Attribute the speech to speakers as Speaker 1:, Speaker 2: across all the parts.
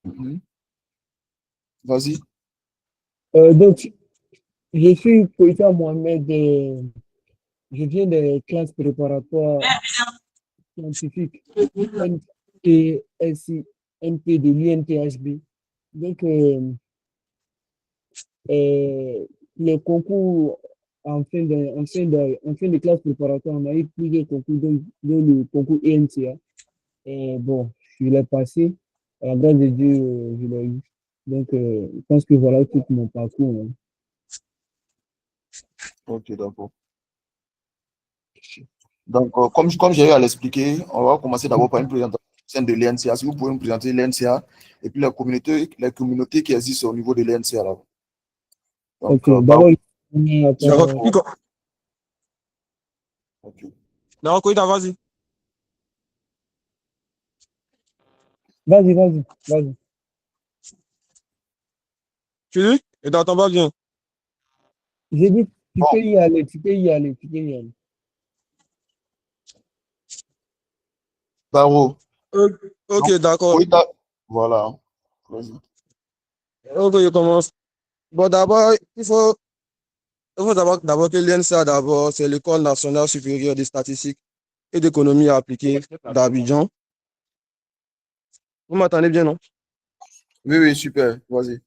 Speaker 1: Mhm. Vas-y.
Speaker 2: Donc, je suis Koïta Mohamed, je viens des classes préparatoires scientifiques NTSI, NP de l'UNTHB. Donc, euh, les concours en fin de classe préparatoire, on a eu plusieurs concours, dont le concours ENTA. Et bon, je l'ai passé. À la grâce de Dieu, je l'ai eu. Donc, je pense que voilà tout mon parcours, hein.
Speaker 1: Ok, d'accord. Donc, comme j'ai eu à l'expliquer, on va commencer d'abord par une présentation au sein de l'NCA. Si vous pouvez me présenter l'NCA et puis les communautés qui existent au niveau de l'NCA là. Donc,
Speaker 2: Ok,
Speaker 1: bah,
Speaker 2: d'abord, on a
Speaker 3: D'accord.
Speaker 2: pas-
Speaker 1: ok.
Speaker 3: D'accord, Koïta, vas-y.
Speaker 2: vas-y, vas-y, vas-y.
Speaker 3: Tu dis? Et t'entends pas bien.
Speaker 2: J'ai dit, tu
Speaker 1: Bon,
Speaker 2: peux y aller, tu peux y aller, tu peux y aller.
Speaker 1: Baro.
Speaker 3: Ok, ok,
Speaker 1: Donc,
Speaker 3: d'accord.
Speaker 1: oui, voilà. Vas-y.
Speaker 3: Ok, je commence. Bon, d'abord, il faut d'abord que l'INSA, d'abord, c'est l'École nationale supérieure des statistiques et d'économie appliquée d'Abidjan. Vous m'entendez bien, non?
Speaker 1: Oui, oui, super. Vas-y.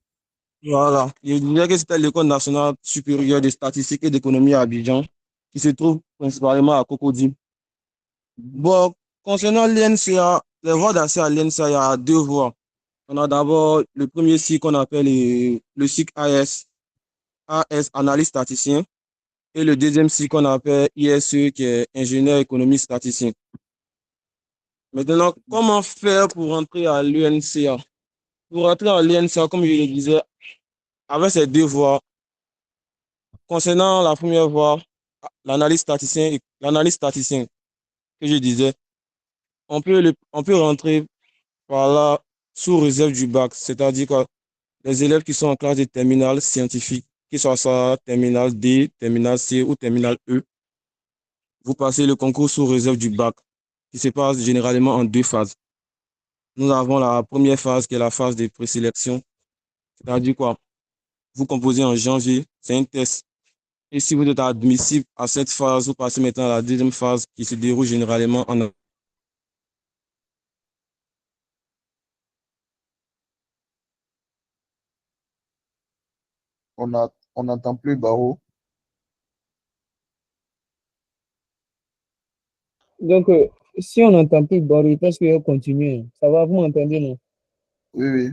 Speaker 3: Voilà. Je dirais que c'était l'École nationale supérieure des statistiques et d'économie à Abidjan, qui se trouve principalement à Cocody. Bon, concernant l'INCA, les voies d'accès à l'INCA, il y a deux voies. On a d'abord le premier cycle qu'on appelle le cycle AS, analyste statisticien, et le deuxième cycle qu'on appelle ISE, qui est ingénieur économiste statisticien. Maintenant, comment faire pour rentrer à l'UNCA? Pour rentrer à l'UNCA, comme je le disais, avec ces deux voies, concernant la première voie, l'analyse statisticien que je disais, on peut rentrer par là sous réserve du bac, c'est-à-dire que les élèves qui sont en classe de terminale scientifique, qu'ils soient ça terminale D, terminale C ou terminale E, vous passez le concours sous réserve du bac, qui se passe généralement en deux phases. Nous avons la première phase qui est la phase de présélection, c'est-à-dire quoi? Vous composez en janvier, c'est un test. Et si vous êtes admissible à cette phase, vous passez maintenant à la deuxième phase qui se déroule généralement en
Speaker 1: On n'entend plus Baro.
Speaker 2: Donc, si on n'entend plus Barry, parce qu'il va continuer. Ça va, vous m'entendez, non?
Speaker 1: Oui, oui.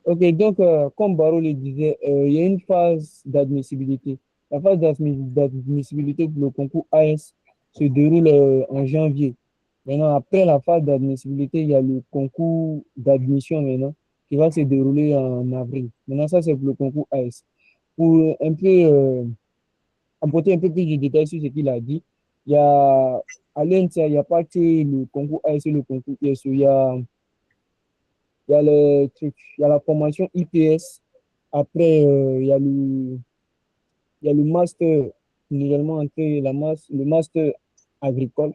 Speaker 2: Ok, donc, comme Barreau le disait, il y a une phase d'admissibilité. La phase d'admissibilité pour le concours AS se déroule en janvier. Maintenant, après la phase d'admissibilité, il y a le concours d'admission maintenant qui va se dérouler en avril. Maintenant, ça, c'est pour le concours AS. Pour un peu apporter un peu plus de détails sur ce qu'il a dit, il y a à l'INSA, il n'y a pas que le concours AS et le concours ISE. Il y a les trucs, il y a la formation IPS. Après, il y a le master, généralement entre le master agricole.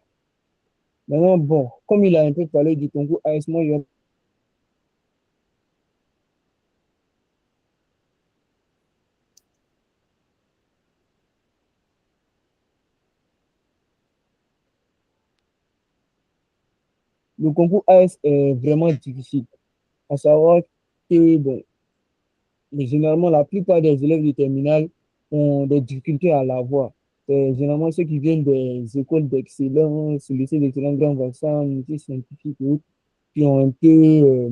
Speaker 2: Maintenant, bon, comme il a un peu parlé du concours AS, moi, le concours AS est vraiment difficile. À savoir que, bon, mais généralement, la plupart des élèves de terminale ont des difficultés à l'avoir. C'est généralement ceux qui viennent des écoles d'excellence, lycée d'excellence Grand Vassin, lycée scientifique et autres, qui ont un peu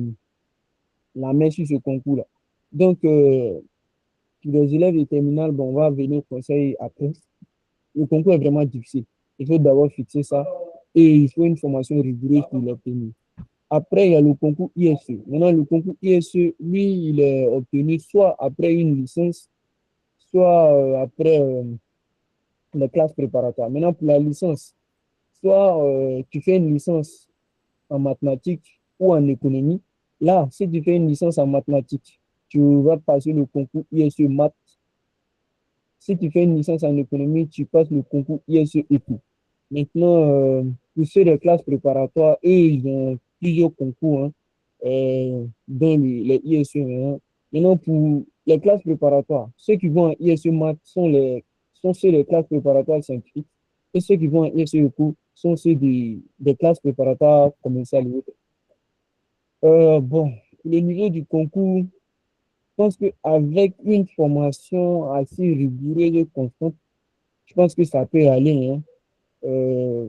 Speaker 2: la main sur ce concours-là. Donc, les élèves de terminale, bon, on va venir au conseil après. Le concours est vraiment difficile. Il faut d'abord fixer ça et il faut une formation rigoureuse pour l'obtenir. Après, il y a le concours ISE. Maintenant, le concours ISE, lui, il est obtenu soit après une licence, soit après les classes préparatoires. Maintenant, pour la licence, soit tu fais une licence en mathématiques ou en économie. Là, si tu fais une licence en mathématiques, tu vas passer le concours ISE maths. Si tu fais une licence en économie, tu passes le concours ISE et tout. Maintenant, pour ceux des classes préparatoires, eux, ils ont plusieurs concours, hein. dans les ISE. Hein. Maintenant, pour les classes préparatoires, ceux qui vont en ISE maths sont ceux des classes préparatoires scientifiques et ceux qui vont en ISE cours sont ceux des classes préparatoires commerciales. Bon, le niveau du concours, je pense qu'avec une formation assez rigoureuse et constante, je pense que ça peut aller. Hein. Euh,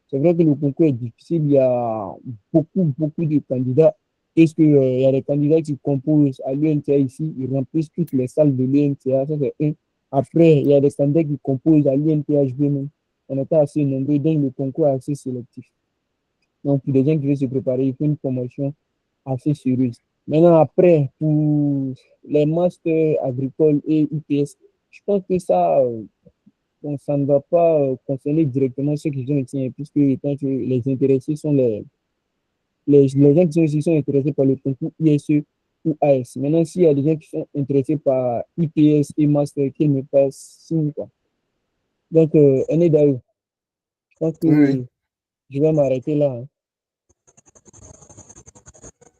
Speaker 2: c'est vrai que le concours est difficile, il y a beaucoup de candidats. Est-ce qu'il y a des candidats qui composent à l'UNTA ici, ils remplissent toutes les salles de l'UNTA, ça c'est un. Après, il y a des candidats qui composent à l'UNTHB même. On n'est pas assez nombreux, donc le concours est assez sélectif. Donc, pour les gens qui veulent se préparer, il faut une formation assez sérieuse. Maintenant, après, pour les masters agricoles et IPS, je pense que ça, donc, ça ne va pas concerner directement ceux qui sont ici, puisque quand les intéressés sont les gens qui sont ici sont intéressés par le concours ISE ou AS. Maintenant, s'il y a des gens qui sont intéressés par IPS et master, qu'ils me passent signe, quoi. Donc, Aîné Daou, je pense
Speaker 1: Oui, oui.
Speaker 2: que je vais m'arrêter là. Hein.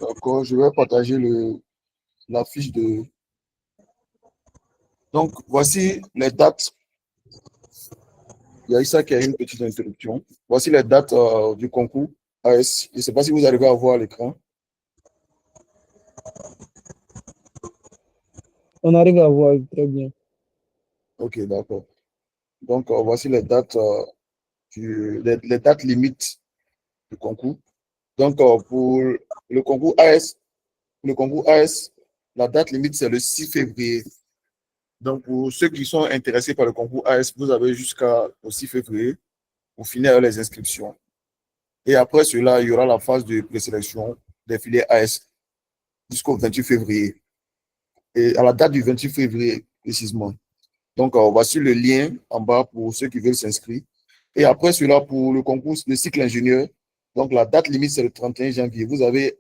Speaker 1: D'accord, je vais partager la fiche de. Donc, voici les dates. Il y a Issa qui a une petite interruption. Voici les dates du concours AS. Je ne sais pas si vous arrivez à voir l'écran.
Speaker 2: On arrive à voir très bien.
Speaker 1: Ok, d'accord. Donc, voici les dates, les dates limites du concours. Donc, pour le concours AS, la date limite, c'est le 6 février. Donc, pour ceux qui sont intéressés par le concours AS, vous avez jusqu'au 6 février pour finir les inscriptions. Et après cela, il y aura la phase de présélection des filières AS jusqu'au 28 février. Et à la date du 28 février, précisément. Donc, voici le lien en bas pour ceux qui veulent s'inscrire. Et après cela, pour le concours, le cycle ingénieur, donc la date limite, c'est le 31 janvier. Vous avez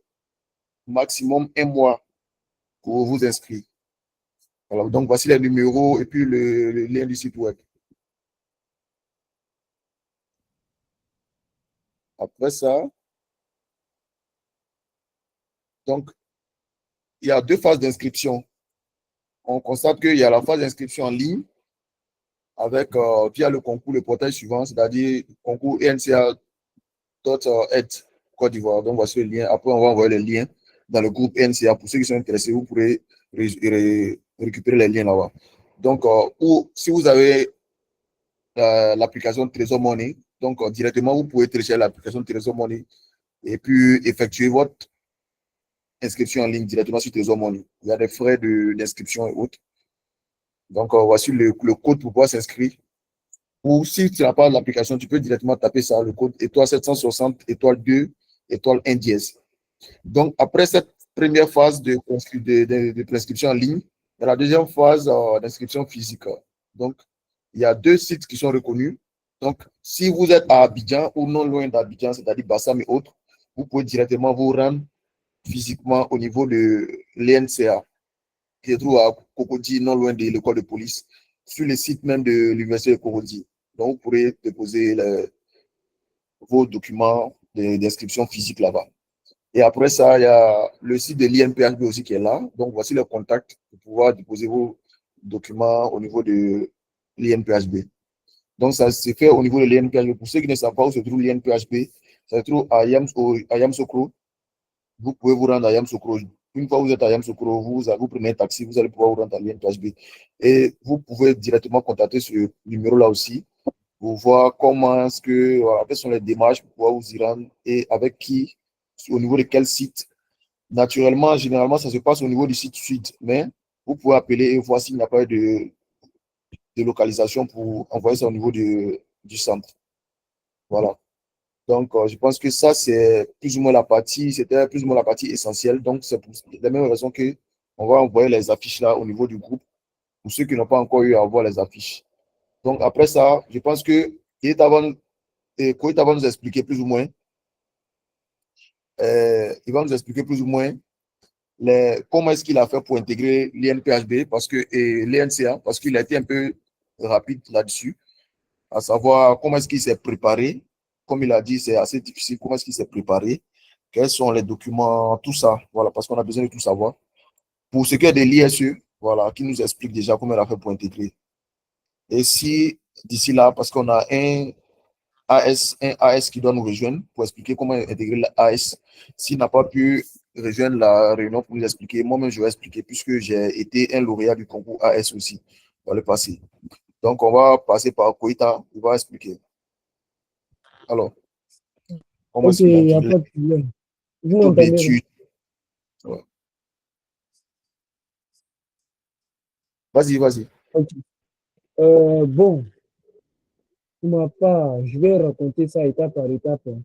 Speaker 1: maximum un mois pour vous inscrire. Voilà, donc, voici les numéros et puis le lien du site web. Après ça, donc, il y a deux phases d'inscription. On constate qu'il y a la phase d'inscription en ligne avec via le concours, le portail suivant, c'est-à-dire concours ENCA.aide Côte d'Ivoire. Donc, voici le lien. Après, on va envoyer le lien dans le groupe ENCA. Pour ceux qui sont intéressés, vous pourrez récupérer les liens là-bas. Donc, ou si vous avez l'application Trésor Money, donc directement, vous pouvez télécharger l'application Trésor Money et puis effectuer votre inscription en ligne directement sur Trésor Money. Il y a des frais d'inscription et autres. Donc, voici le code pour pouvoir s'inscrire. Ou si tu n'as pas l'application, tu peux directement taper ça, le code étoile 760, étoile 2, étoile 1 dièse. Donc, après cette première phase de prescription en ligne, il y a la deuxième phase d'inscription physique. Donc, il y a deux sites qui sont reconnus. Donc, si vous êtes à Abidjan ou non loin d'Abidjan, c'est-à-dire Bassam et autres, vous pouvez directement vous rendre physiquement au niveau de l'ENCA, qui se trouve à Cocody, non loin de l'école de police, sur le site même de l'université de Cocody. Donc, vous pourrez déposer vos documents d'inscription physique là-bas. Et après ça, il y a le site de l'INPHB aussi qui est là. Donc, voici le contact pour pouvoir déposer vos documents au niveau de l'INPHB. Donc, ça se fait au niveau de l'INPHB. Pour ceux qui ne savent pas où se trouve l'INPHB, ça se trouve à Yamsokro. Vous pouvez vous rendre à Yamsokro. Une fois que vous êtes à Yamsokro, vous prenez un taxi, vous allez pouvoir vous rendre à l'INPHB. Et vous pouvez directement contacter ce numéro-là aussi pour voir comment est-ce que, quelles sont les démarches pour pouvoir vous y rendre et avec qui, au niveau de quel site. Naturellement, généralement, ça se passe au niveau du site suite, mais vous pouvez appeler et voir s'il n'y a pas de localisation pour envoyer ça au niveau du centre. Voilà. Donc, je pense que ça, c'est plus ou moins c'était plus ou moins la partie essentielle. Donc, c'est pour la même raison que on va envoyer les affiches là au niveau du groupe pour ceux qui n'ont pas encore eu à voir les affiches. Donc, après ça, je pense que Koita va nous expliquer plus ou moins, il va nous expliquer plus ou moins comment est-ce qu'il a fait pour intégrer l'INPHB et l'INCA, parce qu'il a été un peu rapide là-dessus, à savoir comment est-ce qu'il s'est préparé. Comme il a dit, c'est assez difficile, comment est-ce qu'il s'est préparé. quels sont les documents, tout ça, voilà, parce qu'on a besoin de tout savoir. Pour ce qui est de l'ISE, voilà, qui nous explique déjà comment elle a fait pour intégrer. Et si d'ici là, parce qu'on a un AS qui doit nous rejoindre pour expliquer comment intégrer l'AS, s'il n'a pas pu rejoindre la réunion pour nous expliquer, moi-même je vais expliquer puisque j'ai été un lauréat du concours AS aussi dans le passé. Donc on va passer par Koïta, il va expliquer. Alors, comment
Speaker 2: Ok,
Speaker 1: est-ce qu'il
Speaker 2: il
Speaker 1: a
Speaker 2: n'y a
Speaker 1: intégré
Speaker 2: pas de problème. Vous
Speaker 1: toutes
Speaker 2: m'entendez là?
Speaker 1: l'étude. Ouais. Vas-y, vas-y.
Speaker 2: Ok. Bon, pour ma part, je vais raconter ça étape par étape, hein.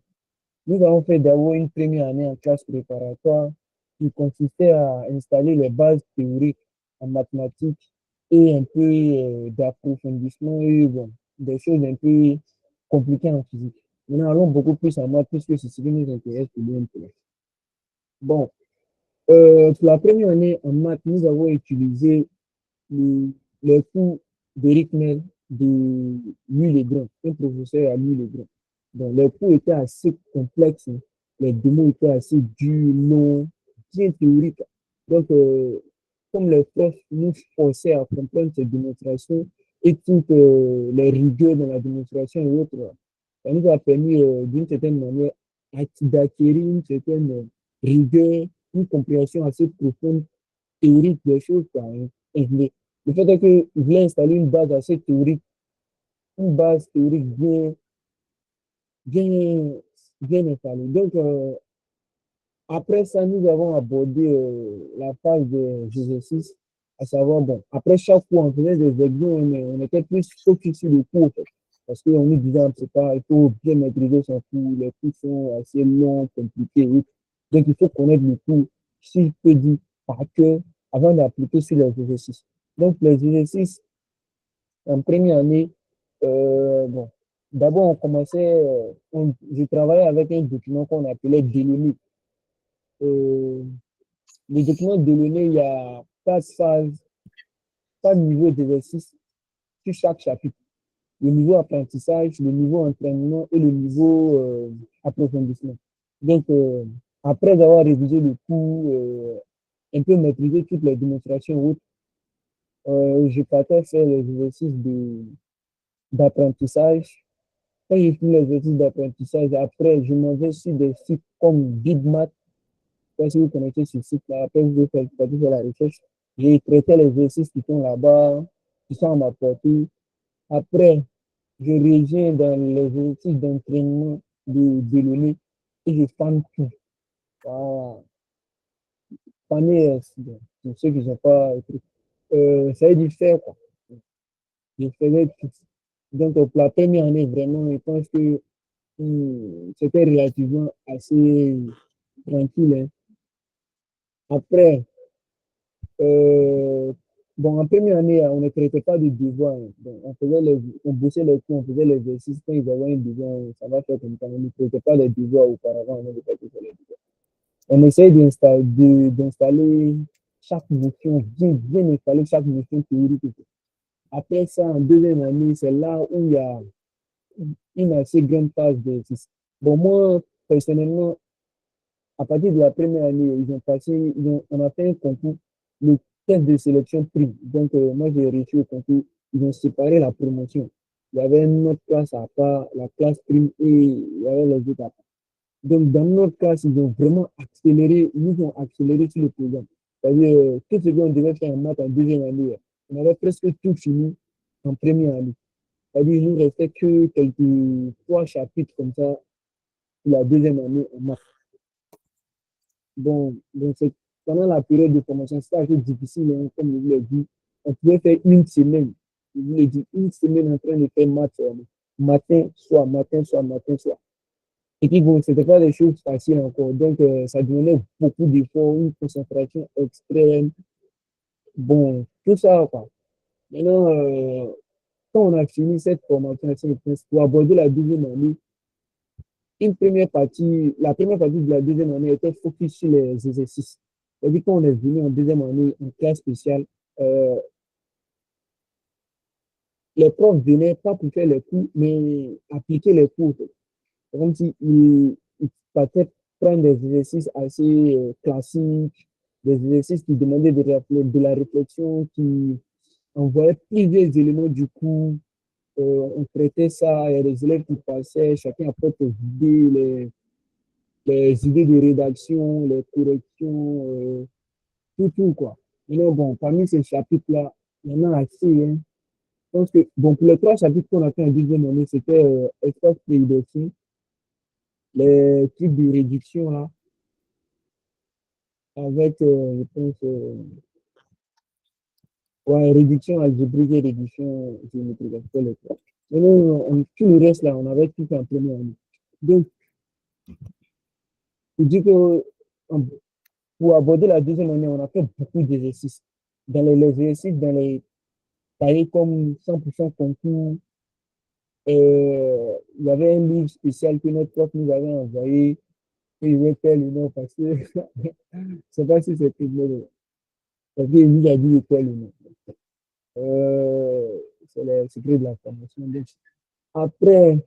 Speaker 2: Nous avons fait d'abord une première année en classe préparatoire qui consistait à installer les bases théoriques en mathématiques et un peu d'approfondissement et bon, des choses un peu compliquées en physique. Maintenant, allons beaucoup plus en maths puisque c'est ce qui nous intéresse pour l'intérêt. Bon, pour la première année en maths, nous avons utilisé le, les cours d'Éric Mel de Louis Legrand, un professeur à Louis Legrand. Donc, les cours étaient assez complexes, hein. Les démos étaient assez durs, longs, bien théoriques. Donc, comme les profs nous forçaient à comprendre ces démonstrations et toutes les rigueurs dans la démonstration et autres, ça nous a permis d'une certaine manière d'acquérir une certaine rigueur, une compréhension assez profonde, théorique des choses, quoi, hein. Et le fait est qu'il voulait installer une base assez théorique, une base théorique bien, bien installée. Donc, après ça, nous avons abordé la phase des exercices, à savoir, bon, après chaque cours, on faisait des examens, on était plus focus sur le cours, en fait, parce qu'on nous disait en prépa, il faut bien maîtriser son cours, les cours sont assez longs, compliqués, oui. Donc il faut connaître le cours, si je peux dire, par cœur, avant d'appliquer sur les exercices. Donc les exercices, en première année, bon, d'abord on commençait, je travaillais avec un document qu'on appelait Delaunay. Euh, le document Delaunay, il y a quatre phases, quatre niveaux d'exercice sur chaque chapitre. Le niveau apprentissage, le niveau entraînement et le niveau approfondissement. Donc, après avoir révisé le cours, un peu maîtrisé toutes les démonstrations, je partais faire les exercices d'apprentissage. Quand j'ai fini les exercices d'apprentissage, après, je m'en vais sur des sites comme BigMath. Je sais pas si vous connaissez ce site-là. Après, vous pouvez faire la recherche. J'ai traité les exercices qui sont là-bas, qui sont à ma portée. Après, je reviens dans les exercices d'entraînement de l'ONU et je fanne tout. Voilà. Fanner, pour ceux qui n'ont pas écrit. Ça veut dire faire, quoi. Je faisais tout. Donc, pour la première année, vraiment, je pense que c'était relativement assez tranquille, hein. Après, euh, bon, en première année, on ne traitait pas de devoirs, hein. Donc, on bossait les cours, on faisait l'exercice. Quand ils avaient un devoir, ça va faire comme ça. On ne traitait pas les devoirs auparavant, on n'avait pas fait les devoirs. On essaye d'installer chaque notion, bien installer chaque notion théorique. Après ça, en deuxième année, c'est là où il y a une assez grande phase d'exercice. Bon, moi, personnellement, à partir de la première année, on a fait un concours, le test de sélection prix. Donc, moi, j'ai réussi au concours. Ils ont séparé la promotion. Il y avait une autre classe à part, la classe prime, et il y avait les autres à part. Donc, dans notre classe, ils ont vraiment accéléré, ils nous ont accéléré sur le programme. C'est-à-dire, tout ce qu'on devait faire en maths en deuxième année, on avait presque tout fini en première année. C'est-à-dire, il nous restait que quelques trois chapitres comme ça pour la deuxième année en maths. Bon, donc pendant la période de formation, c'était assez difficile, hein, comme je vous l'ai dit. On pouvait faire une semaine. Je vous l'ai dit, une semaine en train de faire maths, matin, soir, matin, soir, matin, soir. Et puis bon, c'était pas des choses faciles encore. Donc, ça demandait beaucoup d'efforts, une concentration extrême. Bon, tout ça, quoi. Maintenant, quand on a fini cette formation, pour aborder la deuxième année, la première partie de la deuxième année était focus sur les exercices. C'est-à-dire quand on est venu en deuxième année en classe spéciale, euh, les profs venaient pas pour faire les cours, mais appliquer les cours. C'est comme s'ils ils partaient prendre des exercices assez classiques, des exercices qui demandaient de la réflexion, qui envoyaient plusieurs éléments du coup. On traitait ça, il y a des élèves qui passaient, chacun apporte ses idées, les idées de rédaction, les corrections, tout, quoi. Mais bon, parmi ces chapitres-là, il y en a assez, hein. Je pense que, bon, pour les trois chapitres qu'on a fait en deuxième année, c'était espace prédéfini, les types de réduction, là, avec, je pense, ouais, réduction algébrique et réduction géométrique. C'était les trois. Mais non, tout le reste, là, on avait tout en première année. Donc, je dis que pour aborder la deuxième année, on a fait beaucoup d'exercices. Dans les exercices, dans les cahiers comme 100% concours, il y avait un livre spécial que notre prof nous avait envoyé, et il veut faire le nom parce que je ne sais pas si c'est le parce qu'il nous a dit quoi le nom. C'est le secret de la formation. Après,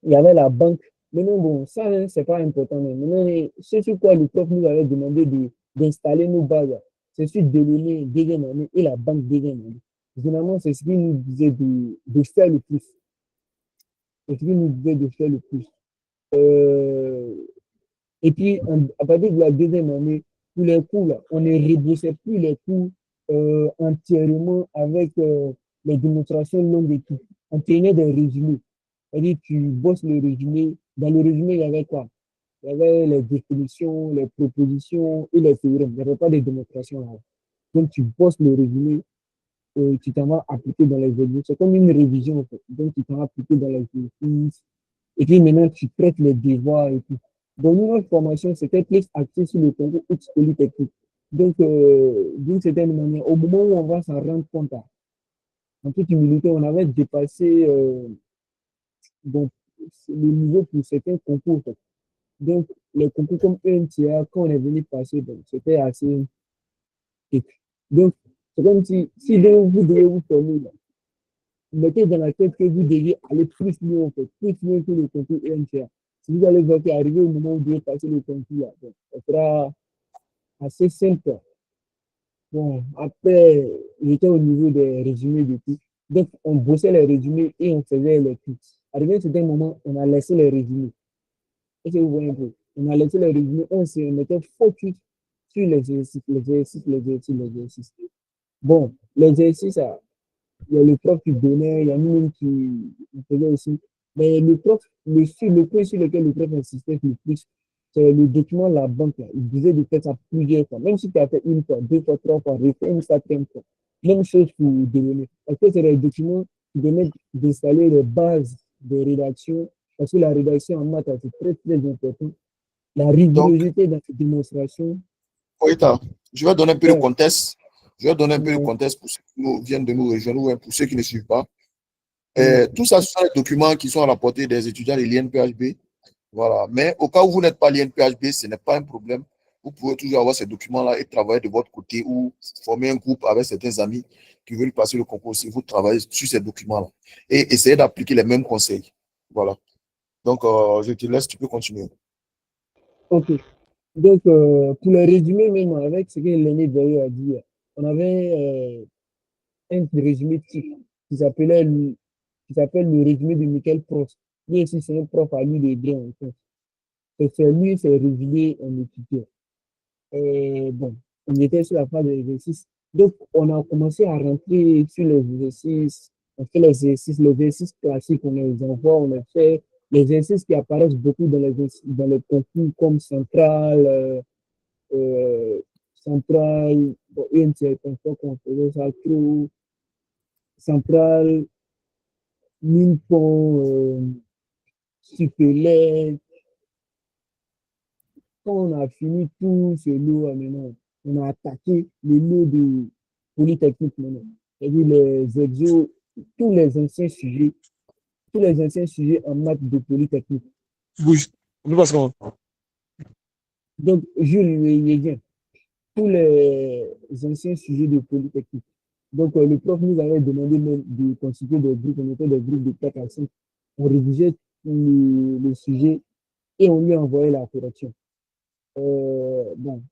Speaker 2: il y avait la banque. Mais non, bon, ça, hein, c'est pas important. Mais maintenant, ce sur quoi le prof nous avait demandé d'installer nos bases, c'est sur Delaunay, deuxième année, et la banque deuxième année. Généralement, c'est ce qui nous disait de faire le plus. C'est ce qui nous disait de faire le plus. Euh, et puis, à partir de la deuxième année, pour les cours, là, on ne rebossait plus les cours entièrement avec les démonstrations longues et tout. On tenait des résumés. C'est-à-dire, tu bosses le résumé. Dans le résumé, il y avait quoi? Il y avait les définitions, les propositions et les théorèmes. Il n'y avait pas de démonstration là. Donc, tu bosses le résumé et tu t'en vas appliquer dans les exercices. C'est comme une révision, en fait. Donc, tu t'en vas appliquer dans les exercices. Et puis, maintenant, tu traites les devoirs et tout. Donc, notre formation, c'était plus axé sur le concours X polytechnique. Donc, d'une certaine manière, au moment où on va s'en rendre compte, hein, en toute humilité, on avait dépassé donc, le niveau pour certains concours, en fait. Donc, les concours comme ENTA, quand on est venu passer, donc, c'était assez. Donc, c'est comme si vous devez vous former, là, mettez dans la tête que vous devez aller plus loin, en fait, plus loin que le concours ENTA. Si vous allez voir qu'arriver au moment où vous devez passer le concours, là, donc, ça sera assez simple. Bon, après, j'étais au niveau des résumés du tout. Donc, on bossait les résumés et on faisait les trucs. Arrivé à un certain moment, on a laissé les résumés. Est-ce que vous voyez un peu? On a laissé les résumés, on se mettait focus sur l'exercice. Bon, l'exercice, il y a le prof qui donnait, il y a nous qui faisait aussi. Mais le prof, le point sur lequel le prof insistait le plus, c'est le document de la banque. Là. Il disait de faire ça plusieurs fois. Même si tu as fait une fois, deux fois, trois fois, refais une quatrième fois. Même chose pour donner. Parce que c'est des documents qui permettent d'installer les bases de rédaction. Parce que la rédaction en maths, c'est très, très important. La
Speaker 1: Donc,
Speaker 2: rigorosité dans cette démonstration.
Speaker 1: Koïta, je vais donner un peu de
Speaker 2: Ouais.
Speaker 1: contexte. Je vais donner un peu de
Speaker 2: Ouais.
Speaker 1: contexte pour ceux qui viennent de nous rejoindre ou pour ceux qui ne suivent pas.
Speaker 2: Ouais.
Speaker 1: Tout ça, ce sont les documents qui sont à la portée des étudiants de l'INPHB. Voilà. Mais au cas où vous n'êtes pas l'INPHB, ce n'est pas un problème. Vous pouvez toujours avoir ces documents-là et travailler de votre côté ou former un groupe avec certains amis qui veulent passer le concours. Si vous travaillez sur ces documents-là et essayez d'appliquer les mêmes conseils. Voilà. Donc, je te laisse, tu peux continuer.
Speaker 2: OK. Donc, pour le résumer même avec ce que l'aîné d'ailleurs a dit, on avait un résumé type qui s'appelait qui s'appelle le résumé de Michael Prost. Lui aussi, c'est un prof à lui de droit, en fait. C'est lui, c'est résumé en étudiant. Et bon, on était sur la phase de l'exercice. Donc, on a commencé à rentrer sur les exercices. On fait les exercices classiques, on les envoie, on les fait. Les exercices qui apparaissent beaucoup dans les concours comme central, central, bon, une certaine fois qu'on faisait ça trop, central, mine pont, supplément. Quand on a fini tout ce lot, maintenant, on a attaqué le lot de Polytechnique maintenant. C'est-à-dire les exos, tous les anciens sujets, tous les anciens sujets en maths de Polytechnique.
Speaker 3: Bouge. Nous passons.
Speaker 2: Donc, Jules Yéguin, tous les anciens sujets de Polytechnique. Donc, le prof nous avait demandé même de constituer des groupes, on était des groupes de 4 à 5. On rédigeait le sujet et on lui envoyait la correction. Bon,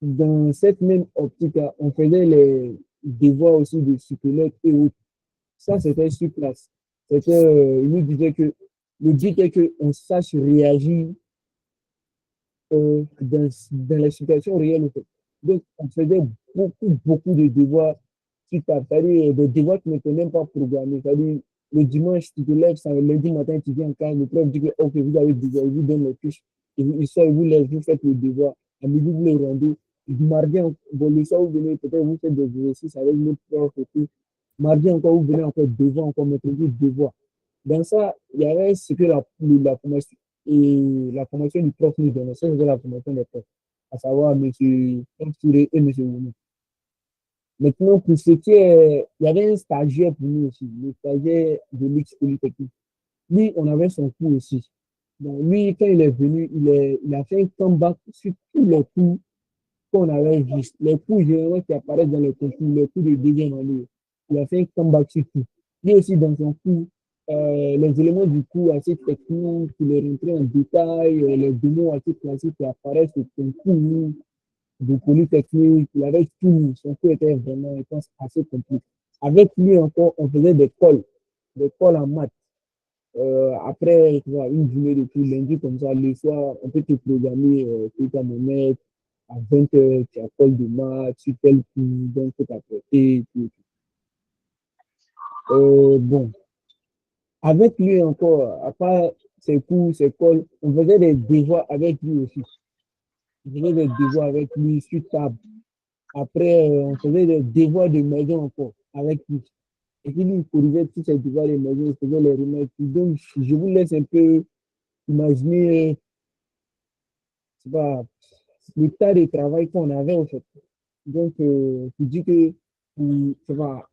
Speaker 2: dans cette même optique, on faisait les devoirs aussi de psychologue et autres. Ça, c'était sur place. Il nous disait que le but est qu'on sache réagir dans les situations réelles. En fait. Donc, on faisait beaucoup de devoirs sur table. C'est-à-dire des devoirs qui n'étaient même pas programmés. C'est-à-dire, le dimanche, tu te lèves, le lundi matin, tu viens en classe, le prof dit que, OK, vous avez des devoirs, il vous donne les fiches, il sort, il vous laisse, vous faites le devoir. À midi, vous le rendez. Du mardi, bon, le soir, vous venez, peut-être vous faites des exercices avec notre prof et tout. Mardi encore, vous venez encore devant, encore mercredi, devoir. Dans ça, il y avait ce que la formation et la formation du prof nous donnait, c'est la formation des profs, à savoir M. Touré et M. Wouni. Maintenant, pour ce qui est, il y avait un stagiaire pour nous aussi, le stagiaire de l'X Polytechnique. Lui, on avait son cours aussi. Donc, lui, quand il est venu, il a fait un comeback sur tous les cours qu'on avait vus. Les cours généraux qui apparaissent dans les concours, les cours de deuxième année. Il a fait un comeback sur tout. Lui aussi, dans son cours, les éléments du cours assez techniques, il est rentré en détail, les démos assez classiques qui apparaissent sur son cours de polytechnique, il avait tout. Son cours était vraiment, je pense, assez compliqué. Avec lui encore, on faisait des calls en maths. Après, tu vois, une journée de cours, lundi comme ça, le soir, on peut te programmer tout à monnaie, à 20 heures, tu as call de maths, sur tel coup, donc tu as prêté, tout. Bon, avec lui encore, à part ses cours, ses calls, on faisait des devoirs avec lui aussi. On faisait des devoirs avec lui sur table. Après, on faisait des devoirs de maison encore avec lui. Et puis, lui, il corrigeait tous ces devoirs de maison, il faisait les remettre. Donc, je vous laisse un peu imaginer, c'est pas, le tas de travail qu'on avait, en fait. Donc, tu dis que ça va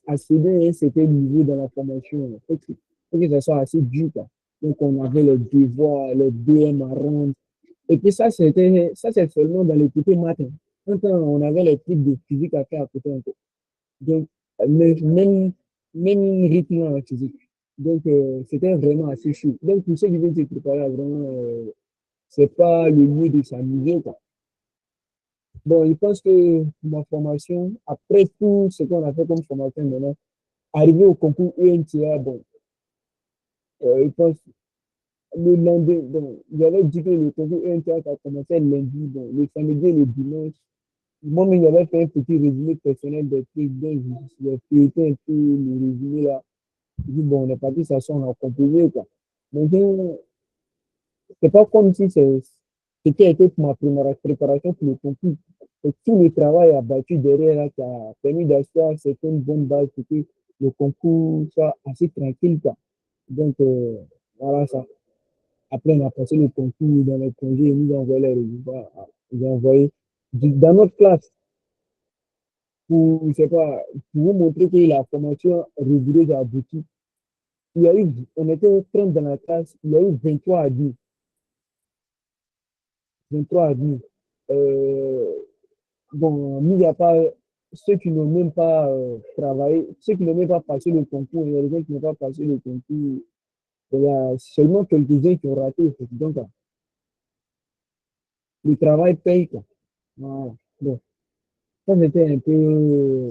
Speaker 2: accéder à un certain niveau dans la formation. Faut que ça soit assez dur, quoi. Donc, on avait les devoirs, les DM à rendre. Et puis, ça, c'est seulement dans le côté matin. Quand on avait les trucs de physique à faire à côté. Donc, même rythme en physique. Donc, c'était vraiment assez chaud. Donc, pour ceux qui veulent se préparer, vraiment, c'est pas le lieu de s'amuser, quoi. Bon, je pense que ma formation, après tout ce qu'on a fait comme formation maintenant, arrivé au concours UNTA, bon, je pense le lundi, bon, j'avais dit que le concours UNTA a commencé le lundi, bon, le samedi et le dimanche. Moi-même, j'avais fait un petit résumé personnel des trucs, donc j'ai feuilleté un peu le résumé là. Je dis, bon, on est parti, ça on a composé, quoi. Maintenant, c'est pas comme si c'était été pour ma première préparation pour le concours. Et tout le travail abattu derrière là, qui a permis d'asseoir certaines bonnes bases pour que le concours soit assez tranquille, quoi. Donc, voilà ça. Après, on a passé le concours dans les congés, ils nous ont envoyé les résultats. Ils ont envoyé dans notre classe pour, je sais pas, pour vous montrer que la formation rigoureuse a abouti. On était 30 dans la classe, il y a eu 23 à 10. 23 à 10. Euh, bon, mis à part ceux qui n'ont même pas travaillé, ceux qui n'ont même pas passé le concours, il y a des gens qui n'ont pas passé le concours. Il y a seulement quelques-uns qui ont raté. Donc, le travail paye, quoi. Voilà. Bon, ça, c'était un peu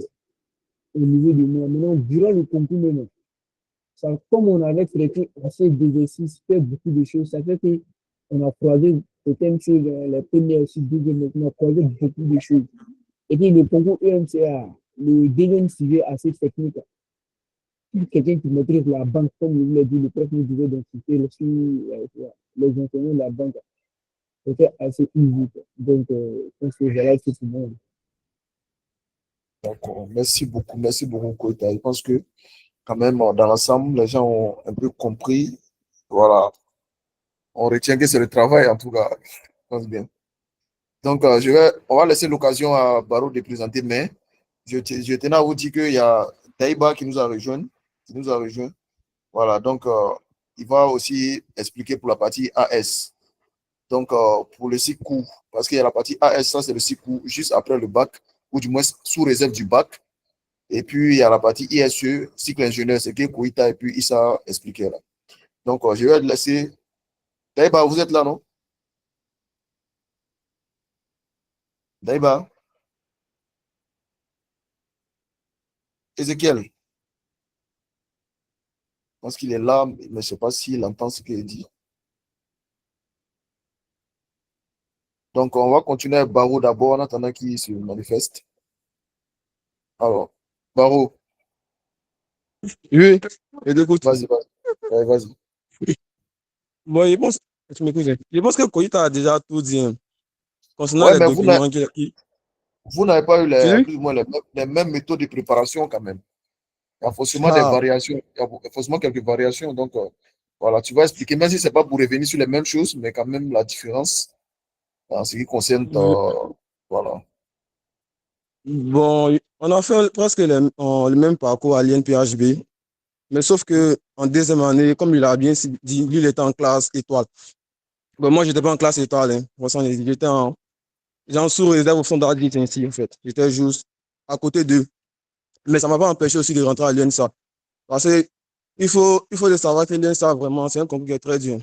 Speaker 2: au niveau du moi. Maintenant, durant le concours, maintenant, ça, comme on avait traité assez d'exercices, fait beaucoup de choses, ça fait qu'on a croisé certaines choses, les premières aussi, deuxième, on a croisé beaucoup de choses. Et puis le concours EMCA, le deuxième sujet assez technique, si quelqu'un qui maîtrise la banque, comme je vous l'ai dit, le prof nous disait d'insister sur les enseignants de la banque, c'était assez easy. Donc, je pense que j'ai tout le monde.
Speaker 1: D'accord. Merci beaucoup, Koita. Je pense que quand même, dans l'ensemble, les gens ont un peu compris. Voilà. On retient que c'est le travail, en tout cas. Je pense bien. Donc, on va laisser l'occasion à Baro de présenter, mais je tenais à vous dire qu'il y a Taïba qui nous a rejoint. Voilà. Donc, il va aussi expliquer pour la partie AS. Donc, pour le cycle court, parce qu'il y a la partie AS, ça c'est le cycle court, juste après le bac, ou du moins sous réserve du bac. Et puis, il y a la partie ISE, cycle ingénieur, c'est que Koïta et puis Issa expliqué là. Donc, je vais laisser. Taïba, vous êtes là, non? Daïba, Ézéchiel, je pense qu'il est là, mais je ne sais pas s'il entend ce qu'il dit. Donc, on va continuer avec Baro d'abord en attendant qu'il se manifeste. Alors, Baro,
Speaker 3: Oui, et d'écoute.
Speaker 1: vas-y, vas-y. Ouais, vas-y.
Speaker 3: Bon, tu m'écoutes, hein. Je pense que Koïta a déjà tout dit, hein, concernant
Speaker 1: Ouais,
Speaker 3: les
Speaker 1: mais
Speaker 3: documents
Speaker 1: vous n'avez pas eu
Speaker 3: Tu dis?
Speaker 1: plus ou moins les mêmes méthodes de préparation quand même. Il y a forcément des
Speaker 3: Ah,
Speaker 1: variations. Il y a forcément quelques variations. Donc, voilà, tu vas expliquer, même si ce n'est pas pour revenir sur les mêmes choses, mais quand même la différence en ce qui concerne, voilà.
Speaker 3: bon, on a fait presque le même parcours à l'INPHB, mais sauf que en deuxième année, comme il a bien dit, lui, il était en classe étoile. Bon, moi, je n'étais pas en classe étoile, hein. J'étais en sous-réserve au fond d'Ardit, ainsi, en fait. J'étais juste à côté d'eux. Mais ça ne m'a pas empêché aussi de rentrer à l'UNSA. Parce que il faut le savoir que l'UNSA, vraiment, c'est un concours qui est très dur.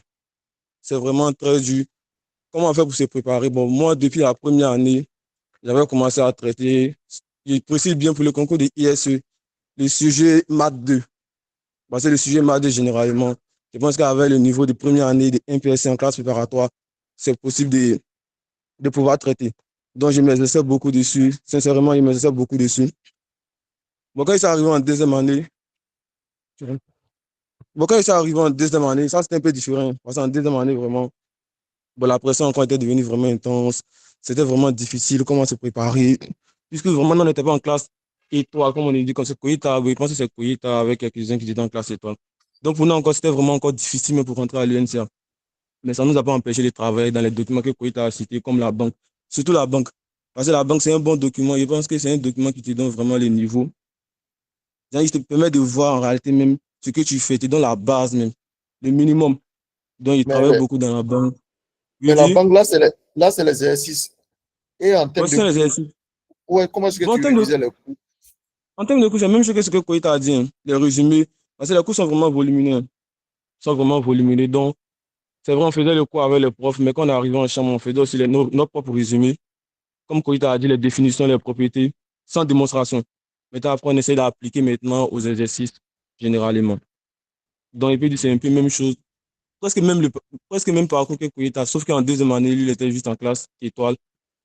Speaker 3: C'est vraiment très dur. Comment on fait pour se préparer? Bon, moi, depuis la première année, j'avais commencé à traiter, je précise bien pour le concours de ISE, le sujet maths 2. Parce que le sujet maths 2, généralement, je pense qu'avec le niveau de première année de MPSC en classe préparatoire, c'est possible de pouvoir traiter. Donc, je m'exerçais beaucoup dessus. Sincèrement, je m'exerçais beaucoup dessus. Bon, quand il s'est arrivé en deuxième année, bon, quand il s'est arrivé en deuxième année, ça c'était un peu différent. Parce qu'en deuxième année, vraiment, bon, la pression encore était devenue vraiment intense. C'était vraiment difficile, comment se préparer. Puisque vraiment, on n'était pas en classe étoile, comme on dit, comme c'est Koïta. Oui, je pense que c'est Koïta avec quelques-uns qui étaient en classe étoile. Donc, pour nous encore, c'était vraiment encore difficile même pour rentrer à l'UNCA. Mais ça ne nous a pas empêché de travailler dans les documents que Koïta a cités, comme la banque. Surtout la banque. Parce que la banque, c'est un bon document. Je pense que c'est un document qui te donne vraiment les niveaux. Il te permet de voir en réalité même ce que tu fais. Il te donne la base même, le minimum. Donc, il
Speaker 1: Mais,
Speaker 3: travaille beaucoup dans la banque.
Speaker 1: mais
Speaker 3: Oui,
Speaker 1: la
Speaker 3: dis,
Speaker 1: banque, là, c'est les exercices. Et en termes
Speaker 3: voici
Speaker 1: de
Speaker 3: un
Speaker 1: coûts,
Speaker 3: exercice.
Speaker 1: ouais, comment est-ce que
Speaker 3: Bon,
Speaker 1: tu révisais les coûts?
Speaker 3: en termes de cours, c'est la même chose que ce que Koïta a dit, hein, les résumés. Parce que les cours sont vraiment volumineux, hein. Sont vraiment volumineux. Donc, c'est vrai, on faisait le cours avec les profs, mais quand on est arrivé en chambre, on faisait aussi nos propres résumés. Comme Koïta a dit, les définitions, les propriétés, sans démonstration. Maintenant, après, on essaie d'appliquer maintenant aux exercices, généralement. Donc, et puis, c'est un peu la même chose. Presque même parcours que Koïta, sauf qu'en deuxième année, lui, il était juste en classe étoile.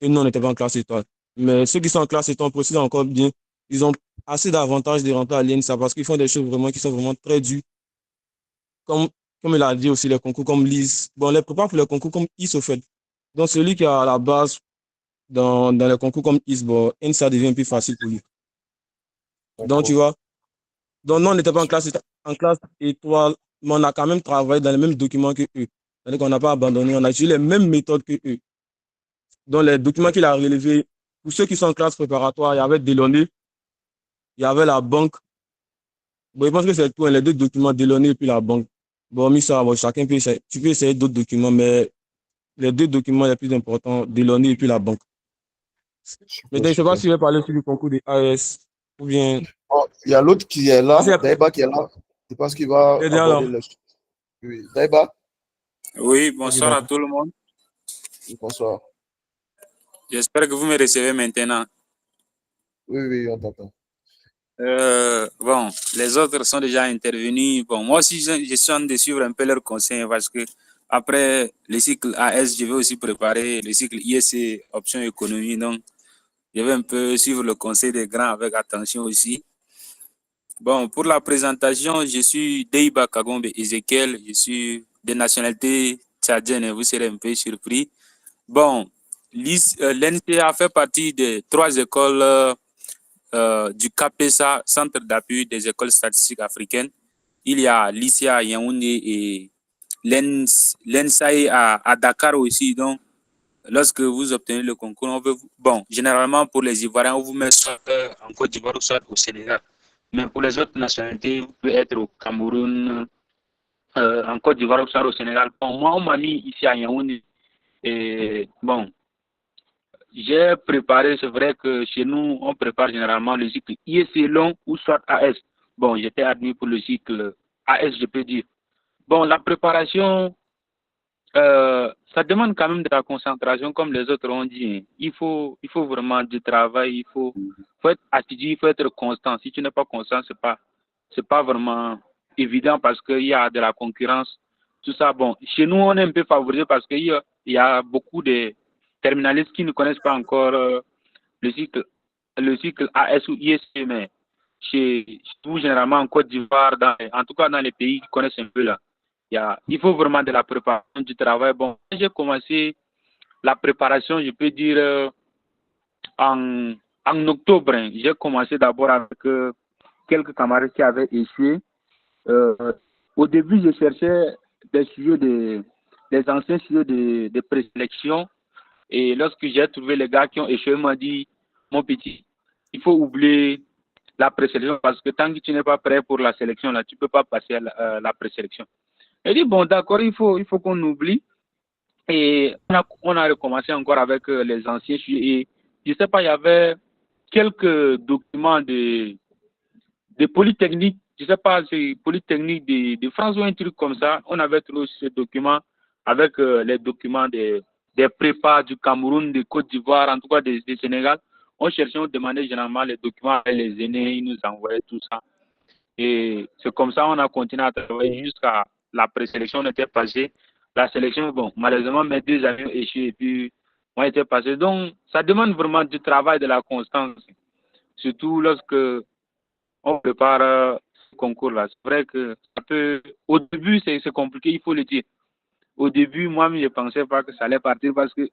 Speaker 3: Et nous, on n'était pas en classe étoile. Mais ceux qui sont en classe étoile, pour précise encore bien, ils ont assez d'avantages de rentrer à l'INSA parce qu'ils font des choses vraiment qui sont vraiment très dures. Comme, comme il a dit aussi, les concours comme l'IS. Bon, on les prépare pour les concours comme IS, au fait. Donc, celui qui a la base dans les concours comme IS, bon, INSA devient un peu facile pour lui. Donc, tu
Speaker 1: D'accord.
Speaker 3: vois, donc, nous, on n'était pas en classe étoile, mais on a quand même travaillé dans les mêmes documents que eux. C'est-à-dire qu'on n'a pas abandonné, on a utilisé les mêmes méthodes que eux. Dans les documents qu'il a relevés, pour ceux qui sont en classe préparatoire, il y avait Delaunay, il y avait la banque. Bon, je pense que c'est tout, hein, les deux documents, Delaunay et puis la banque. Bon, mis ça, bon, chacun peut essayer, tu peux essayer d'autres documents, mais les deux documents les plus importants, Delaunay et puis la banque. Mais
Speaker 1: Super,
Speaker 3: donc, je ne sais pas
Speaker 1: super.
Speaker 3: si je vais parler sur le concours des AES ou bien.
Speaker 1: Oh, il y a l'autre qui est
Speaker 3: Parce
Speaker 1: là,
Speaker 3: qu'il
Speaker 1: Daïba qui est là. Je pense qu'il va
Speaker 3: y a déjà
Speaker 1: aborder
Speaker 3: là.
Speaker 1: le. Oui, Daïba,
Speaker 4: Oui,
Speaker 3: Ok,
Speaker 4: bonsoir à
Speaker 3: d'accord.
Speaker 4: tout le monde.
Speaker 1: bonsoir.
Speaker 4: J'espère que vous me recevez maintenant.
Speaker 1: Oui, oui, on t'entend.
Speaker 4: Bon, les autres sont déjà intervenus. Bon, moi aussi, je suis en train de suivre un peu leurs conseils parce que après le cycle AS, je vais aussi préparer le cycle ISC, option économie. Donc, je vais un peu suivre le conseil des grands avec attention aussi. Bon, pour la présentation, je suis Deiba Kagombe Ezekiel. Je suis de nationalité tchadienne. Vous serez un peu surpris. Bon, l'NCA fait partie des trois écoles du CAPESA, Centre d'appui des écoles statistiques africaines. Il y a l'ICA à Yaoundé et l'ENSAE à Dakar aussi. Donc, lorsque vous obtenez le concours, bon, généralement pour les Ivoiriens, on vous met soit en Côte d'Ivoire ou soit au Sénégal. Mais pour les autres nationalités, vous pouvez être au Cameroun, en Côte d'Ivoire ou soit au Sénégal. Bon, moi, on m'a mis ici à Yaoundé. Et bon, j'ai préparé, c'est vrai que chez nous, on prépare généralement le cycle IEC long ou soit AS. Bon, j'étais admis pour le cycle AS, je peux dire. Bon, la préparation ça demande quand même de la concentration, comme les autres ont dit. Hein. Il faut vraiment du travail, faut être assidu, il faut être constant. Si tu n'es pas constant, c'est pas vraiment évident parce qu'il y a de la concurrence, tout ça. Bon, chez nous, on est un peu favorisé parce qu'il y a beaucoup de terminalistes qui ne connaissent pas encore le cycle AS ou ISC, mais chez vous, généralement en Côte d'Ivoire, en tout cas dans les pays qui connaissent un peu là, il faut vraiment de la préparation du travail. Bon, j'ai commencé la préparation, je peux dire, en octobre. Hein. J'ai commencé d'abord avec quelques camarades qui avaient échoué. Au début, je cherchais des anciens sujets de présélection. Et lorsque j'ai trouvé les gars qui ont échoué, ils m'ont dit, mon petit, il faut oublier la présélection parce que tant que tu n'es pas prêt pour la sélection, là, tu ne peux pas passer à la présélection. J'ai dit, bon, d'accord, il faut qu'on oublie. Et on a recommencé encore avec les anciens sujets. Et je ne sais pas, il y avait quelques documents de Polytechnique, je ne sais pas, c'est Polytechnique de France ou un truc comme ça. On avait trouvé aussi ces documents avec les documents des prépas du Cameroun, de Côte d'Ivoire, en tout cas du Sénégal. On cherchait, on demandait généralement les documents avec les aînés, ils nous envoyaient tout ça. Et c'est comme ça on a continué à travailler jusqu'à la présélection, on était passé. La sélection, bon, malheureusement, mes 2 amis ont échoué et puis on était passé. Donc, ça demande vraiment du travail, de la constance. Surtout lorsque on prépare ce concours-là. C'est vrai que au début, c'est compliqué, il faut le dire. Au début, moi, je ne pensais pas que ça allait partir parce que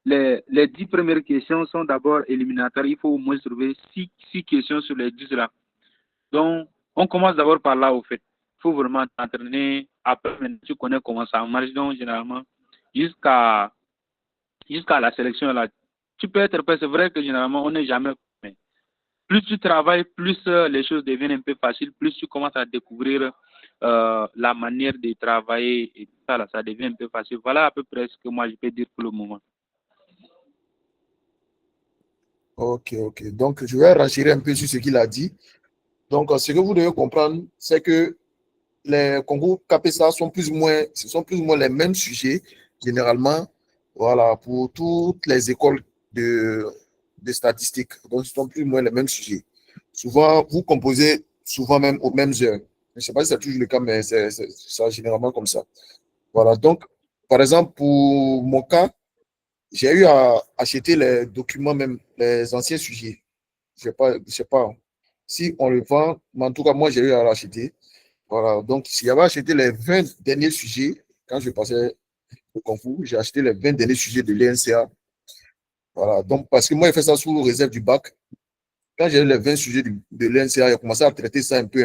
Speaker 4: les 10 premières questions sont d'abord éliminatoires. Il faut au moins trouver 6 questions sur les 10 là. Donc, on commence d'abord par là, au fait. Il faut vraiment t'entraîner. Après, tu connais comment ça marche. Donc, généralement, jusqu'à la sélection, là, tu peux être prêt. C'est vrai que généralement, on n'est jamais prêt. Plus tu travailles, plus les choses deviennent un peu faciles, plus tu commences à découvrir la manière de travailler et tout ça, là, ça devient un peu facile. Voilà à peu près ce que moi je peux dire pour le moment.
Speaker 1: Ok, ok. Donc, je vais renchérir un peu sur ce qu'il a dit. Donc, ce que vous devez comprendre, c'est que les concours KPSA ce sont plus ou moins les mêmes sujets, généralement, voilà, pour toutes les écoles de statistiques. Donc, ce sont plus ou moins les mêmes sujets. Souvent, vous composez souvent même aux mêmes heures. Je ne sais pas si c'est toujours le cas, mais c'est généralement comme ça. Voilà. Donc, par exemple, pour mon cas, j'ai eu à acheter les documents, même les anciens sujets. Je sais pas si on le vend, mais en tout cas, moi, j'ai eu à l'acheter. Voilà. Donc, si j'avais acheté les 20 derniers sujets, quand je passais au concours, j'ai acheté les 20 derniers sujets de l'INCA. Voilà. Donc, parce que moi, j'ai fait ça sous réserve du bac. Quand j'ai eu les 20 sujets de l'INCA, j'ai commencé à traiter ça un peu,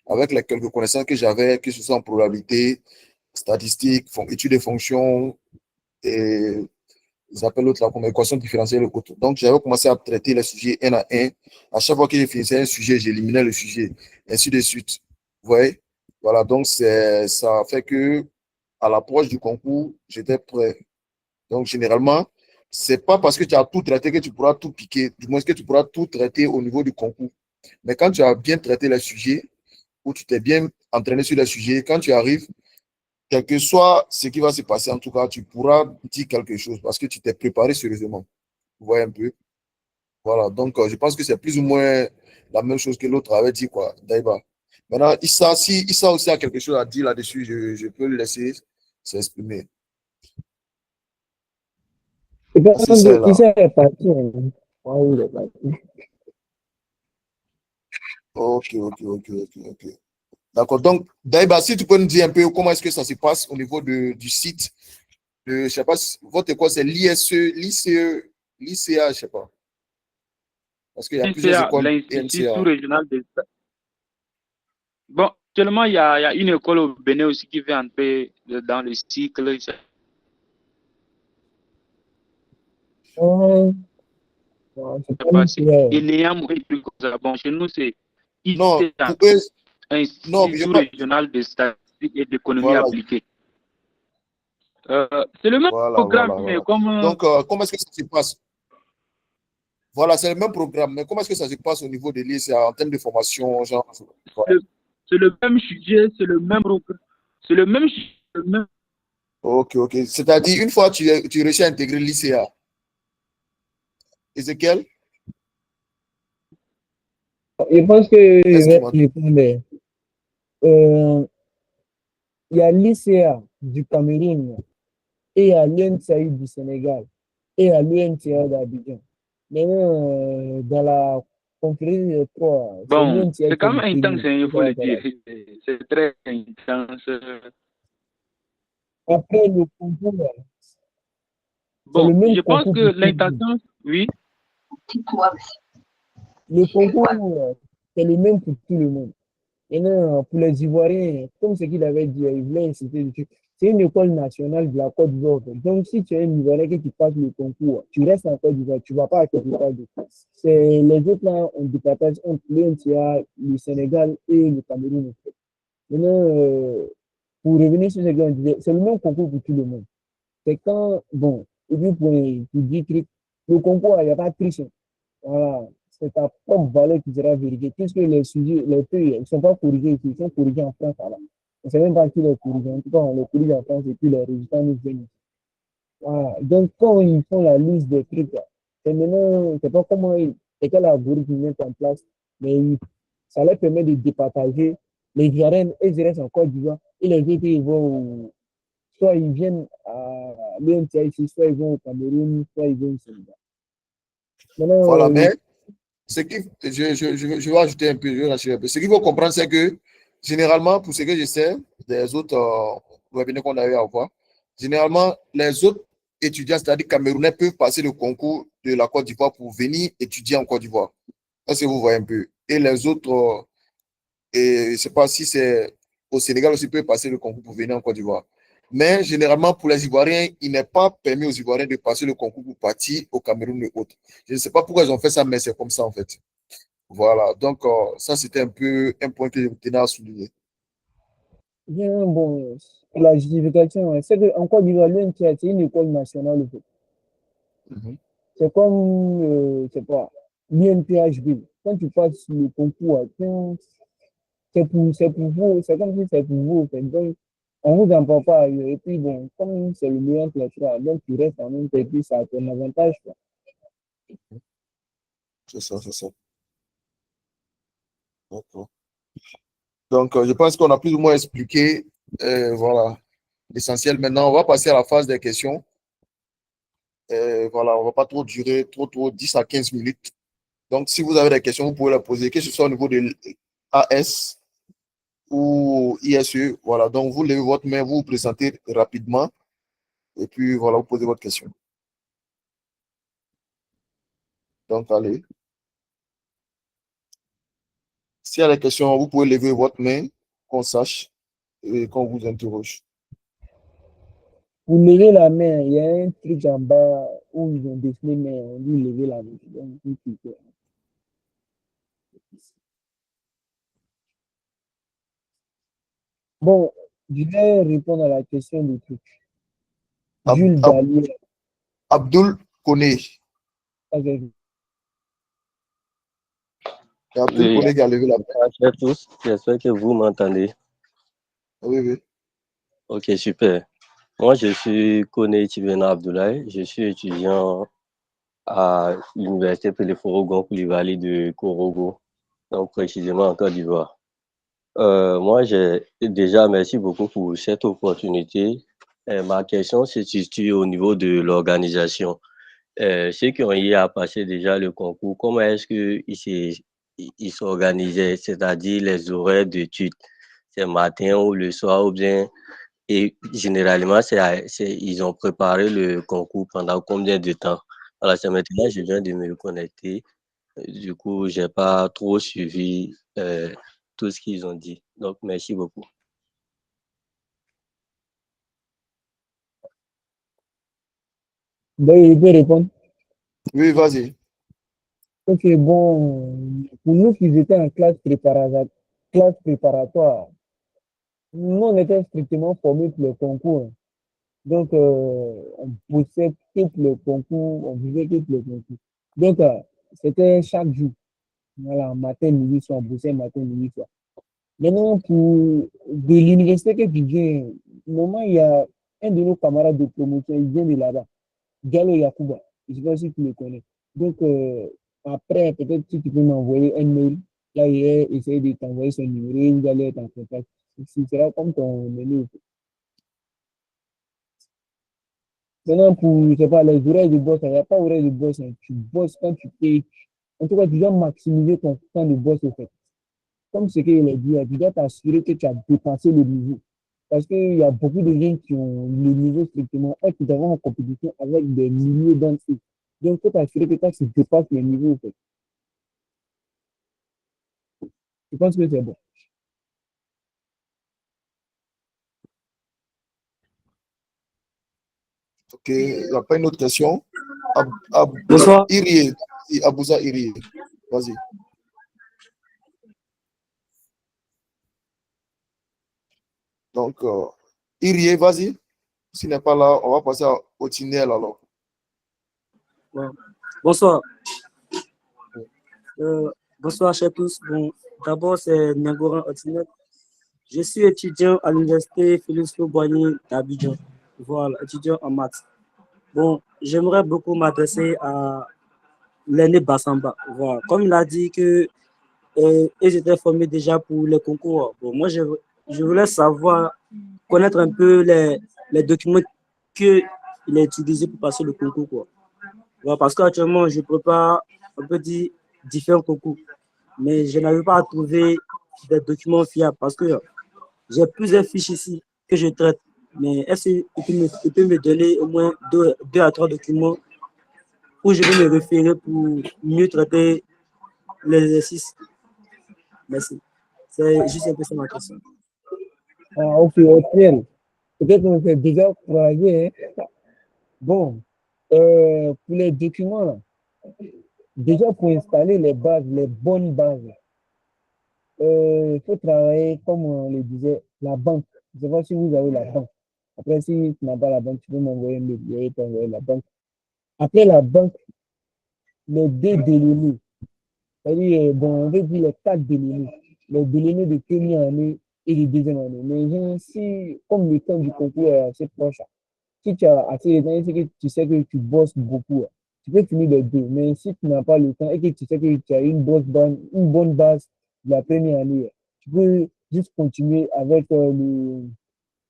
Speaker 1: avec les quelques connaissances que j'avais, que ce soit en probabilité, statistique, études des fonctions, et ils appellent l'autre là comme équation différentielle. Donc, j'avais commencé à traiter les sujets un à un. À chaque fois que je finissais un sujet, j'éliminais le sujet, ainsi de suite. Vous voyez? Voilà, donc ça fait que à l'approche du concours, j'étais prêt. Donc, généralement, c'est pas parce que tu as tout traité que tu pourras tout piquer, du moins que tu pourras tout traiter au niveau du concours. Mais quand tu as bien traité les sujets, ou tu t'es bien entraîné sur les sujets, quand tu arrives, quel que soit ce qui va se passer, en tout cas, tu pourras dire quelque chose parce que tu t'es préparé sérieusement. Vous voyez un peu? Voilà, donc je pense que c'est plus ou moins la même chose que l'autre avait dit, quoi, Daïba. Maintenant, si Issa aussi a quelque chose à dire là-dessus, je peux le laisser s'exprimer.
Speaker 2: C'est Issa est parti. Oh, il est parti.
Speaker 1: Ok. D'accord, donc, Daïba, si tu peux nous dire un peu comment est-ce que ça se passe au niveau du site, je ne sais pas, votre école, c'est l'ICA, je ne sais pas. Parce qu'il y a plusieurs écoles.
Speaker 4: L'Institut sous-régional de... Bon, actuellement, il y a une école au Bénin aussi qui veut entrer dans le cycle. C'est ENEAM ou un truc comme ça. Bon, chez nous, c'est ICA, Institut sous-régional de statistique et d'économie appliquée. C'est le même programme, mais comme...
Speaker 1: Donc, comment est-ce que ça se passe? Voilà, c'est le même programme, mais comment est-ce que ça se passe au niveau de l'ICA en termes de formation, genre...
Speaker 4: C'est le même sujet, c'est le même programme, c'est le même sujet,
Speaker 1: Ok, ok. C'est-à-dire, une fois que tu réussis à intégrer l'ICA, Ezekiel,
Speaker 2: Je pense que
Speaker 1: est-ce
Speaker 2: je
Speaker 1: que tu
Speaker 2: vais
Speaker 1: m'entends?
Speaker 2: répondre. Euh, il y a l'ICA du Cameroun et il y a l'UNCAI du Sénégal et il y a l'UNCA d'Abidjan. Maintenant, dans la confrérie des trois, c'est
Speaker 4: Bon,
Speaker 2: l'UNCA
Speaker 4: c'est
Speaker 2: qui est
Speaker 4: quand
Speaker 2: le
Speaker 4: même intense,
Speaker 2: premier.
Speaker 4: hein, il
Speaker 2: Et ça
Speaker 4: faut
Speaker 2: va
Speaker 4: le
Speaker 2: faire
Speaker 4: dire.
Speaker 2: la-
Speaker 4: C'est très intense.
Speaker 2: Après, le concours, c'est le
Speaker 4: Bon,
Speaker 2: même
Speaker 4: je pense
Speaker 2: concours
Speaker 4: que
Speaker 2: pour tout le monde.
Speaker 4: l'intention, oui.
Speaker 2: Le concours, c'est le même pour tout le monde. Et non, pour les Ivoiriens, comme ce qu'il avait dit, il voulait inciter dessus. C'est une école nationale de la Côte d'Ivoire. Donc, si tu es un Ivoirien qui passe le concours, tu restes en Côte d'Ivoire, tu ne vas pas à Côte d'Ivoire. C'est les autres là, on départage entre l'NTA, le Sénégal et le Cameroun. En fait. Maintenant, pour revenir sur ce que on disait, c'est le même concours pour tout le monde. C'est quand, bon, et puis pour dire truc, le concours, il n'y a pas de triche. Voilà, c'est ta propre valeur qui sera vérifiée. Puisque les sujets, les pays, ils ne sont pas corrigés ici, ils sont corrigés en France. Voilà. On ne sait même pas qui les corrige. En tout cas, on les corrige en France et puis les résultats nous viennent. Voilà. Donc, quand ils font la liste des trucs, là, c'est maintenant, c'est pas comment ils, c'est quel algorithme ils mettent en place, mais ça leur permet de départager les arènes et ils restent en Côte d'Ivoire et les autres, ils vont, soit ils viennent à l'UNTA ici, soit ils vont au Cameroun, soit ils vont au Sénégal. Maintenant,
Speaker 1: Voilà, mais je vais ajouter un peu, je vais rassurer un peu. Ce qu'il faut comprendre, c'est que généralement, pour ce que je sais des autres webinaires qu'on a eu à voir, généralement, les autres étudiants, c'est-à-dire camerounais, peuvent passer le concours de la Côte d'Ivoire pour venir étudier en Côte d'Ivoire. Est-ce que vous voyez un peu? Et les autres, et je ne sais pas si c'est au Sénégal aussi, peuvent passer le concours pour venir en Côte d'Ivoire. Mais généralement, pour les Ivoiriens, il n'est pas permis aux Ivoiriens de passer le concours pour partir au Cameroun et autres. Je ne sais pas pourquoi ils ont fait ça, mais c'est comme ça en fait. Voilà, donc ça c'était un peu un point que je tenais à souligner.
Speaker 2: bien, bon, la justification, hein, c'est qu'en Côte d'Ivoire, l'UNCA, c'est une école nationale. En fait.
Speaker 1: Mhm.
Speaker 2: C'est comme, c'est pas, l'INPHB. Quand tu passes le concours, c'est pour vous, c'est comme si c'est pour vous. En fait. Donc, on ne vous en parle pas ailleurs. Et puis, bon, comme c'est le meilleur entre les trois, donc tu restes en même temps, et puis ça a ton avantage. Quoi.
Speaker 1: C'est ça, c'est ça. D'accord. Donc, je pense qu'on a plus ou moins expliqué voilà, l'essentiel. Maintenant, on va passer à la phase des questions. Voilà, on ne va pas trop durer, trop, 10 à 15 minutes. Donc, si vous avez des questions, vous pouvez les poser, que ce soit au niveau de l'AS ou ISE. Voilà, donc vous levez votre main, vous vous présentez rapidement et puis voilà, vous posez votre question. Donc, allez. S'il y a des questions, vous pouvez lever votre main, qu'on sache et qu'on vous interroge.
Speaker 2: Pour lever la main, il y a un truc en bas où ils ont dessiné, mais on dit lever la main. Donc, vous cliquez. Bon, je vais répondre à la question du truc.
Speaker 1: Ab-
Speaker 2: Jules
Speaker 1: Ab-
Speaker 2: Dallier.
Speaker 1: Abdul Kone.
Speaker 2: Ok.
Speaker 1: C'est Abdul
Speaker 5: Oui,
Speaker 1: Kone qui a levé la main.
Speaker 5: bonjour à tous. J'espère que vous m'entendez.
Speaker 1: Oui, oui.
Speaker 5: Ok, super. Moi, je suis Kone Tibena Abdoulaye. Je suis étudiant à l'Université Peleforo Koulibaly de Korogo, donc précisément en Côte d'Ivoire. Moi, j'ai déjà, merci beaucoup pour cette opportunité. Ma question se situe au niveau de l'organisation. Ceux qui ont eu à passer déjà le concours, comment est-ce qu'ils s'organisaient, c'est-à-dire les horaires d'études, c'est matin ou le soir ou bien, et généralement, ils ont préparé le concours pendant combien de temps? Voilà, c'est maintenant, je viens de me connecter. Du coup, j'ai pas trop suivi tout ce qu'ils ont dit. Donc, merci beaucoup.
Speaker 2: Donc, il peut répondre.
Speaker 1: Oui, vas-y.
Speaker 2: Ok, bon, pour nous qui étaient en classe préparatoire, nous, on était strictement formés pour le concours. Donc, on poussait tout le concours, on faisait tout le concours. Donc, c'était chaque jour. Voilà, matin, midi, soir, on poussait matin, midi, soir. Maintenant, pour de l'université que tu viens, normalement, il y a un de nos camarades de promotion, il vient de là-bas. Diallo Yakuba. Je ne sais pas si tu le connais. Donc, après, peut-être si tu peux m'envoyer un mail, là, il va essayer de t'envoyer son numéro et vous allez être en contact. Ce sera comme ton menu. Maintenant, pour, je sais pas, les horaires de boss, il n'y a pas horaire de boss. Hein. Tu bosses quand tu payes. En tout cas, tu dois maximiser ton temps de boss, au fait. Comme ce qu'il a dit, tu dois t'assurer que tu as dépassé le niveau. Parce qu'il y a beaucoup de gens qui ont le niveau strictement et qui sont en compétition avec des milliers d'entre eux. Donc, il faut t'assurer que toi, tu dépasses le niveau, en fait. Je pense que c'est bon.
Speaker 1: Ok, il n'y a pas une autre question?
Speaker 6: Bonsoir.
Speaker 1: Irie, Abouza Irie, vas-y. Donc, Irie, vas-y. S'il n'est pas là, on va passer au Tinel alors.
Speaker 6: Bonsoir. Bonsoir à tous. Bon, d'abord, c'est Nyagoran Otinet. Je suis étudiant à l'université Félix Boigny d'Abidjan. Voilà, étudiant en maths. Bon, j'aimerais beaucoup m'adresser à l'aîné Bassamba. Voilà. Comme il a dit que ils étaient formés déjà pour les concours. Bon, moi, je voulais savoir, connaître un peu les documents qu'il a utilisés pour passer le concours. Quoi. Voilà, parce qu'actuellement, je prépare, on peut dire, différents concours. Mais je n'arrive pas à trouver des documents fiables parce que j'ai plusieurs fiches ici que je traite. Mais est-ce qu'il peut me donner au moins deux à trois documents où je vais me référer pour mieux traiter l'exercice? Merci. C'est juste un peu ça ma question.
Speaker 2: Ah, ok, Otiel. Peut-être qu'on s'est déjà croisé. Hein. Bon, pour les documents, là, déjà pour installer les bases, les bonnes bases, il faut travailler, comme on le disait, la banque. Je ne sais pas si vous avez la banque. Après, si tu n'as pas la banque, tu peux m'envoyer un mail, je vais t'envoyer la banque. Après la banque, les deux délénés. C'est-à-dire, bon, on veut dire les quatre délénés. Les délénés de première année et de deuxième année. Mais si, comme le temps du concours est assez proche, si tu as assez de temps, c'est que tu sais que tu bosses beaucoup, tu peux finir les deux. Mais si tu n'as pas le temps et que tu sais que tu as une bonne base de la première année, tu peux juste continuer avec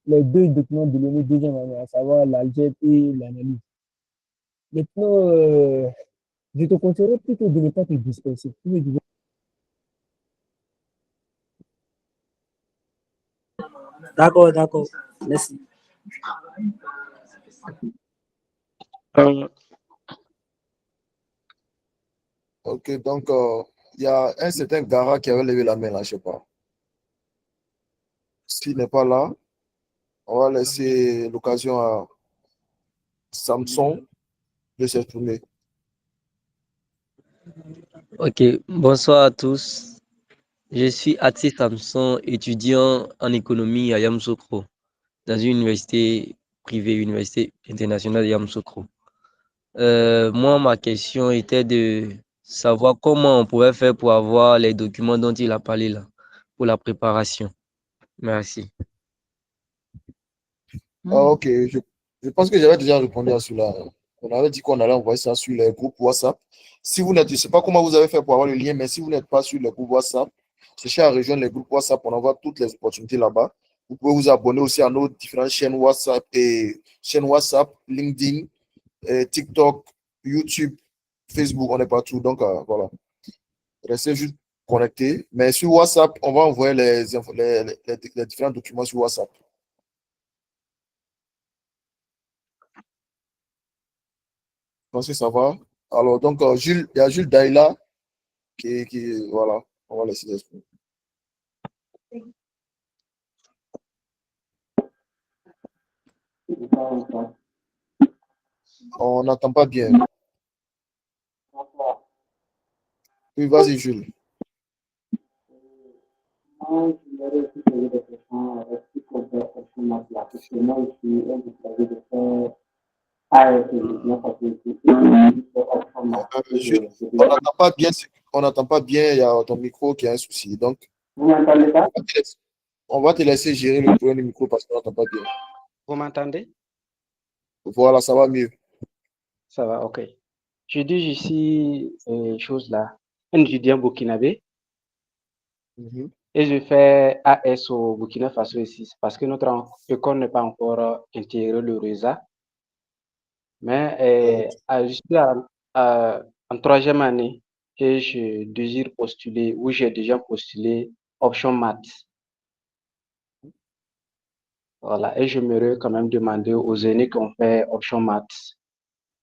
Speaker 2: les deux documents de l'année deuxième année, à savoir l'algèbre et l'analyse. Maintenant, je te conseillerais plutôt de ne pas te disperser.
Speaker 6: D'accord. Merci.
Speaker 1: Ok, donc, il y a un certain Gara qui avait levé la main là, je ne sais pas. S'il n'est pas là, on va laisser l'occasion à Samson de s'exprimer.
Speaker 5: Ok, bonsoir à tous. Je suis Atsi Samson, étudiant en économie à Yamoussoukro, dans une université privée, Université internationale de Yamoussoukro. Moi, ma question était de savoir comment on pouvait faire pour avoir les documents dont il a parlé là, pour la préparation. Merci.
Speaker 1: Ah, ok, je pense que j'avais déjà répondu à cela. On avait dit qu'on allait envoyer ça sur les groupes WhatsApp. Si vous n'êtes, je ne sais pas comment vous avez fait pour avoir le lien, mais si vous n'êtes pas sur les groupes WhatsApp, cherchez à rejoindre les groupes WhatsApp, on envoie toutes les opportunités là-bas. Vous pouvez vous abonner aussi à nos différentes chaînes WhatsApp, LinkedIn, TikTok, YouTube, Facebook, on est partout. Donc, voilà. Restez juste connectés. Mais sur WhatsApp, on va envoyer les différents documents sur WhatsApp. Je pense que ça va. Alors, donc, il y a Jules Daïla voilà, on va laisser l'exprimer. On n'entend pas bien. Oui, vas-y, Jules. Jules, on n'entend pas bien, il y a ton micro qui a un souci. Donc,
Speaker 7: Vous m'entendez pas?
Speaker 1: on va te laisser gérer le problème du micro parce qu'on n'entend pas bien.
Speaker 7: Vous m'entendez?
Speaker 1: Voilà, ça va mieux.
Speaker 7: Ça va, ok. Je dis ici chose là. Un étudiant burkinabé
Speaker 1: Mhm.
Speaker 7: et je fais AS au Burkina Faso ici parce que notre école n'est pas encore intégrée le RESA. Mais je suis en troisième année et je désire postuler, ou j'ai déjà postulé option maths. Voilà, et j'aimerais quand même demander aux aînés qui ont fait option maths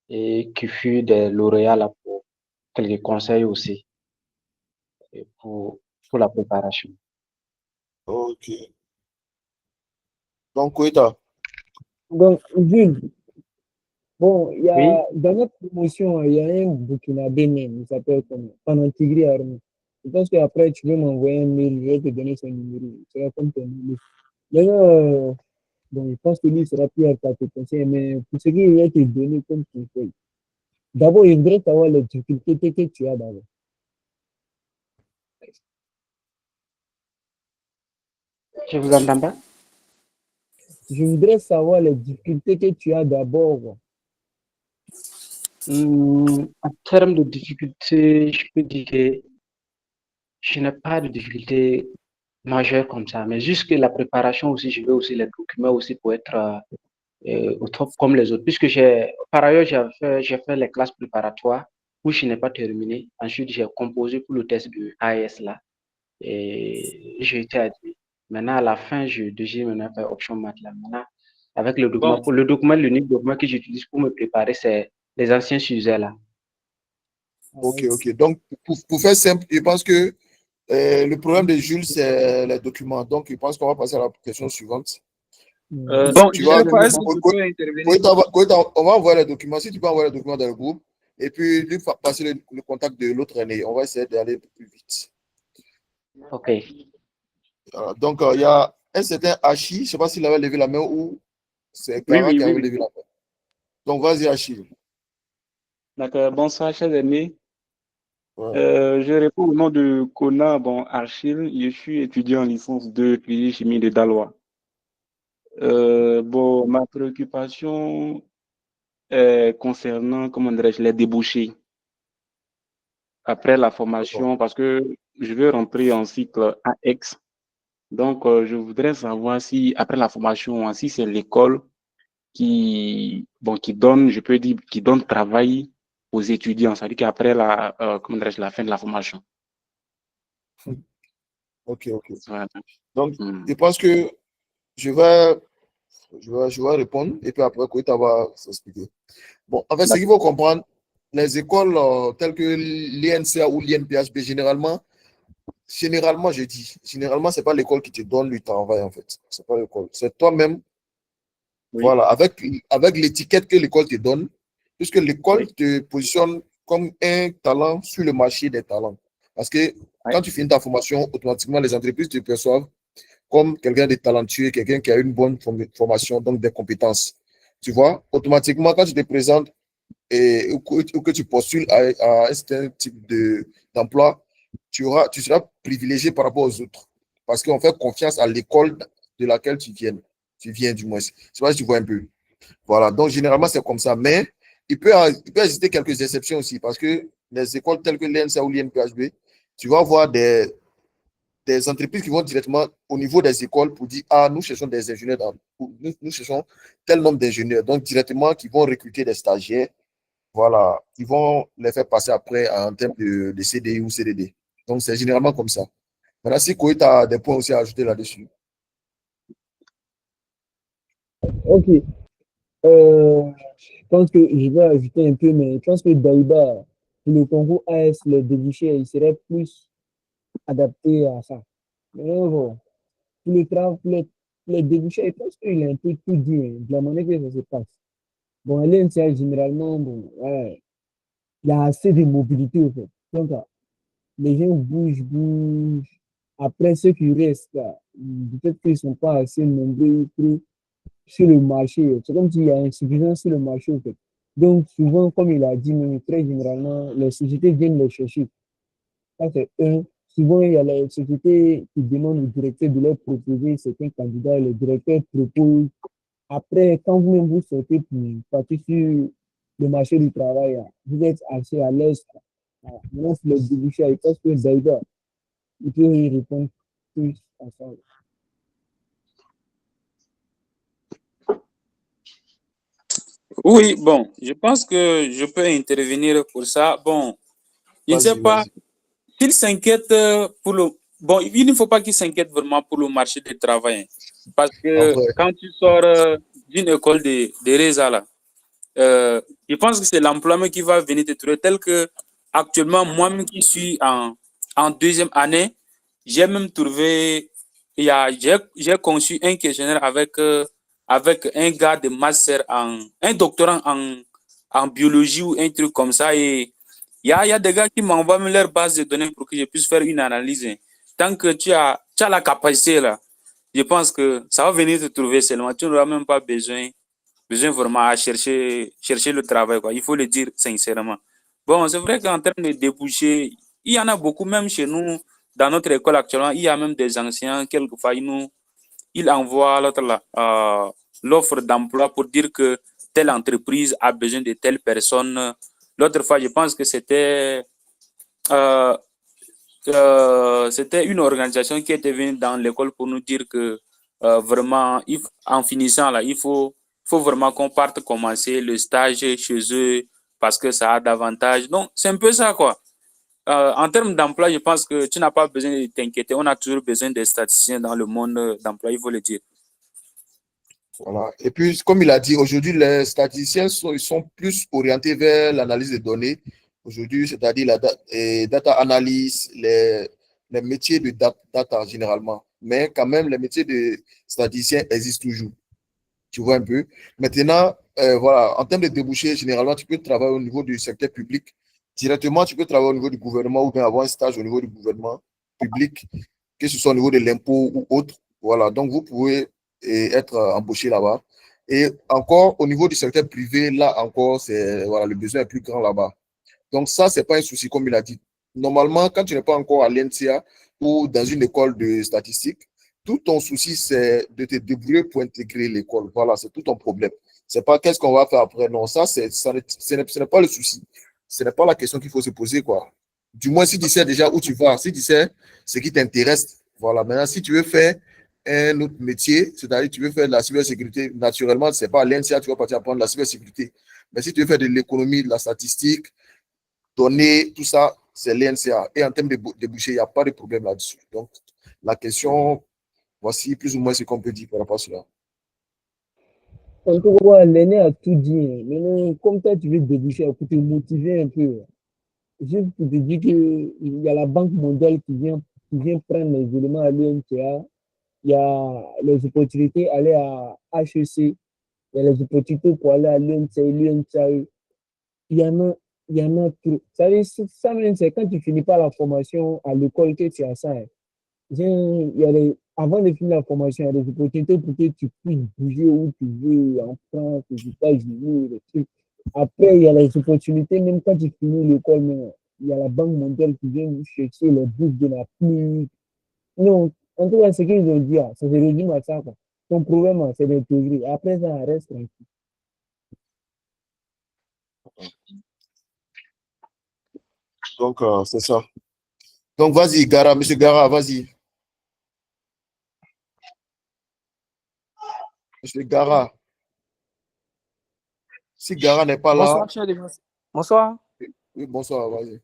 Speaker 7: et qui furent des lauréats là pour quelques conseils aussi et pour la préparation.
Speaker 1: Ok. Donc, Koïta.
Speaker 2: Donc, Jules, bon, il y
Speaker 7: Oui,
Speaker 2: a, dans notre promotion, il y a un Burkinabé même, il s'appelle comme Panantigri Army. Je pense qu'après, tu veux m'envoyer un mail, je vais te donner son numéro. C'est comme ton numéro. D'ailleurs, bon, je pense que lui sera plus apte à te conseiller, mais pour ce qui va te donner comme conseil, d'abord, il voudrait savoir les difficultés que tu as d'abord.
Speaker 7: je vous entends pas.
Speaker 2: Je voudrais savoir les difficultés que tu as d'abord.
Speaker 7: En termes de difficultés, je peux dire que je n'ai pas de difficultés majeures comme ça, mais juste que la préparation aussi, je veux aussi les documents aussi pour être au top comme les autres. Puisque par ailleurs, j'ai fait les classes préparatoires où je n'ai pas terminé. Ensuite, j'ai composé pour le test de AES là et j'ai été admis. Maintenant, à la fin, je devais maintenant faire option maths là. Maintenant, avec le document,
Speaker 4: Bon,
Speaker 7: pour le document, l'unique document que j'utilise pour me préparer, c'est les anciens sujets là.
Speaker 1: Ok, ok. Donc, pour faire simple, je pense que le problème de Jules, c'est les documents. Donc, je pense qu'on va passer à la question suivante.
Speaker 2: Hmm.
Speaker 4: bon,
Speaker 1: Tu
Speaker 4: je ne
Speaker 1: vas,
Speaker 4: sais pas, est-ce que je peux intervenir?
Speaker 1: On va envoyer les documents. Si tu peux envoyer les documents dans le groupe, et puis lui passer le contact de l'autre année. On va essayer d'aller un peu plus vite.
Speaker 7: Ok.
Speaker 1: Voilà. Donc, il y a un certain Hachi, je ne sais pas s'il avait levé la main ou c'est
Speaker 8: Oui,
Speaker 1: Clara
Speaker 8: oui,
Speaker 1: qui
Speaker 8: oui,
Speaker 1: avait
Speaker 8: oui.
Speaker 1: levé la main. Donc, vas-y, Hachi.
Speaker 8: D'accord. Bonsoir, chers amis.
Speaker 1: Ouais.
Speaker 8: Je réponds au nom de Kona, bon, Achille. Je suis étudiant en licence de physique chimie de Dalois. Bon, ma préoccupation est concernant, comment dirais-je, les débouchés après la
Speaker 1: D'accord.
Speaker 8: formation, parce que je veux rentrer en cycle AX. Donc, je voudrais savoir si, après la formation, si c'est l'école bon, qui donne, je peux dire, qui donne travail aux étudiants, c'est-à-dire qu'après comment dirais-je, la fin de la formation.
Speaker 1: Ok, ok.
Speaker 8: Voilà.
Speaker 1: Donc,
Speaker 8: Hmm.
Speaker 1: je pense que je vais, je vais répondre et puis après, Koïta va s'expliquer. Bon, en fait, ce qu'il faut comprendre, les écoles telles que l'INCA ou l'INPHB, généralement, je dis, généralement, ce n'est pas l'école qui te donne le travail, en fait. C'est pas l'école. C'est toi-même,
Speaker 8: Oui,
Speaker 1: voilà, avec l'étiquette que l'école te donne, puisque l'école
Speaker 8: oui,
Speaker 1: te positionne comme un talent sur le marché des talents. Parce que
Speaker 8: oui,
Speaker 1: quand tu finis ta formation, automatiquement, les entreprises te perçoivent comme quelqu'un de talentueux, quelqu'un qui a une bonne formation, donc des compétences. Tu vois, automatiquement, quand tu te présentes ou que tu postules à un certain type d'emploi, tu seras privilégié par rapport aux autres. Parce qu'on fait confiance à l'école de laquelle tu viens. Tu viens, du moins. Je sais pas si tu vois un peu. Voilà. Donc, généralement, c'est comme ça. Mais il peut exister quelques exceptions aussi. Parce que les écoles telles que l'ENSA ou l'INPHB, tu vas avoir des entreprises qui vont directement au niveau des écoles pour dire, ah, nous cherchons des ingénieurs, nous cherchons tel nombre d'ingénieurs. Donc, directement, qui vont recruter des stagiaires. Voilà, ils vont les faire passer après en termes de CDI ou CDD. Donc, c'est généralement comme ça. Maintenant, si Koït a des points aussi à ajouter là-dessus.
Speaker 2: Ok. Je pense que je vais ajouter un peu, mais je pense que Daïba, pour le concours AS, les débouchés, il serait plus adapté à ça. Mais bon, pour le travail, pour les débouchés, je pense qu'il a un peu tout dit, hein, de la manière que ça se passe. Bon, l'INSA, généralement, bon, ouais, il y a assez de mobilité, en fait. Donc, les gens bougent. Après, ceux qui restent, là, peut-être qu'ils ne sont pas assez nombreux sur le marché. C'est comme s'il y a insuffisance sur le marché, en fait. Donc, souvent, comme il a dit, mais très généralement, les sociétés viennent les chercher. Ça, c'est un. Souvent, il y a les sociétés qui demandent au directeur de leur proposer certains candidats. Le directeur propose Après, quand vous-même vous sortez pour partir sur le marché du travail, vous êtes assez à l'aise. Maintenant, sur le débouché, je pense que Daïda, il peut y répondre plus à ça.
Speaker 4: Oui, bon, je pense que je peux intervenir pour ça. Bon, je ne sais
Speaker 1: Vas-y,
Speaker 4: pas
Speaker 1: vas-y.
Speaker 4: s'il s'inquiète pour le... Bon, il ne faut pas qu'il s'inquiète vraiment pour le marché du travail, hein. Parce
Speaker 1: En
Speaker 4: que
Speaker 1: vrai.
Speaker 4: quand tu sors d'une école de Reza, là, je pense que c'est l'employeur qui va venir te trouver. Tel que actuellement, moi-même qui suis en deuxième année, j'ai même trouvé, j'ai conçu un questionnaire avec un gars de master, un doctorant en biologie ou un truc comme ça. Et il y a des gars qui m'envoient même leur base de données pour que je puisse faire une analyse. Tant que tu as la capacité là, je pense que ça va venir te trouver seulement. Tu n'auras même pas besoin vraiment à chercher le travail, quoi. Il faut le dire sincèrement. Bon, c'est vrai qu'en termes de débouchés, il y en a beaucoup, même chez nous, dans notre école actuellement, il y a même des anciens, quelquefois, ils envoient l'offre d'emploi pour dire que telle entreprise a besoin de telle personne. L'autre fois, je pense que euh, c'était une organisation qui était venue dans l'école pour nous dire que vraiment, en finissant là, il faut vraiment qu'on parte commencer le stage chez eux parce que ça a davantage. Donc, c'est un peu ça, quoi. En termes d'emploi, je pense que tu n'as pas besoin de t'inquiéter. On a toujours besoin des statisticiens dans le monde d'emploi, il faut le dire.
Speaker 1: Voilà. Et puis, comme il a dit, aujourd'hui, les statisticiens ils sont plus orientés vers l'analyse des données. Aujourd'hui, c'est-à-dire data analyse, les métiers de data généralement. Mais quand même, les métiers de statisticien existent toujours. Tu vois un peu. Maintenant, voilà, en termes de débouchés, généralement, tu peux travailler au niveau du secteur public. Directement, tu peux travailler au niveau du gouvernement ou bien avoir un stage au niveau du gouvernement public, que ce soit au niveau de l'impôt ou autre. Voilà, donc vous pouvez être embauché là-bas. Et encore, au niveau du secteur privé, là encore, voilà, le besoin est plus grand là-bas. Donc ça, ce n'est pas un souci, comme il a dit. Normalement, quand tu n'es pas encore à l'INSEA ou dans une école de statistique, tout ton souci, c'est de te débrouiller pour intégrer l'école. Voilà, c'est tout ton problème. C'est pas qu'est-ce qu'on va faire après. Non, ce n'est pas le souci. Ce n'est pas la question qu'il faut se poser, quoi. Du moins, si tu sais déjà où tu vas, si tu sais ce qui t'intéresse. Voilà. Maintenant, si tu veux faire un autre métier, c'est-à-dire tu veux faire de la cybersécurité, naturellement, ce n'est pas à l'INSEA, tu vas partir apprendre la cybersécurité. Mais si tu veux faire de l'économie, de la statistique, données, tout ça, c'est l'INCA. Et en termes de débouchés, il n'y a pas de problème là-dessus. Donc, la question, voici plus ou moins ce qu'on peut dire par rapport à cela.
Speaker 2: En tout cas, l'aîné a tout dit, hein. Maintenant, comme toi, tu veux déboucher, pour te motiver un peu, juste pour te dire qu'il y a la Banque mondiale qui vient prendre les éléments à l'UNCA. Il y a les opportunités aller à HEC, il y a les opportunités pour aller à l'UNCA, l'UNCA. Il y en a, il y en a trop. Ça veut dire, ça même, c'est quand tu finis pas la formation à l'école que tu as ça, hein. Avant de finir la formation, il y a des opportunités pour que tu puisses bouger où tu veux, en France, aux États-Unis, les trucs. Après, il y a les opportunités, même quand tu finis l'école, il y a la Banque mondiale qui vient chercher les bourses de la pluie. Non, en tout cas, ce qu'ils ont dit, ça se résume à ça, quoi. Ton problème, c'est d'intégrer. Après, ça reste tranquille.
Speaker 1: Donc, c'est ça. Donc, vas-y, Gara, monsieur Gara, vas-y. Monsieur Gara. Si Gara n'est pas là,
Speaker 9: Bonsoir, cher Devance. Bonsoir,
Speaker 1: oui, bonsoir, vas-y.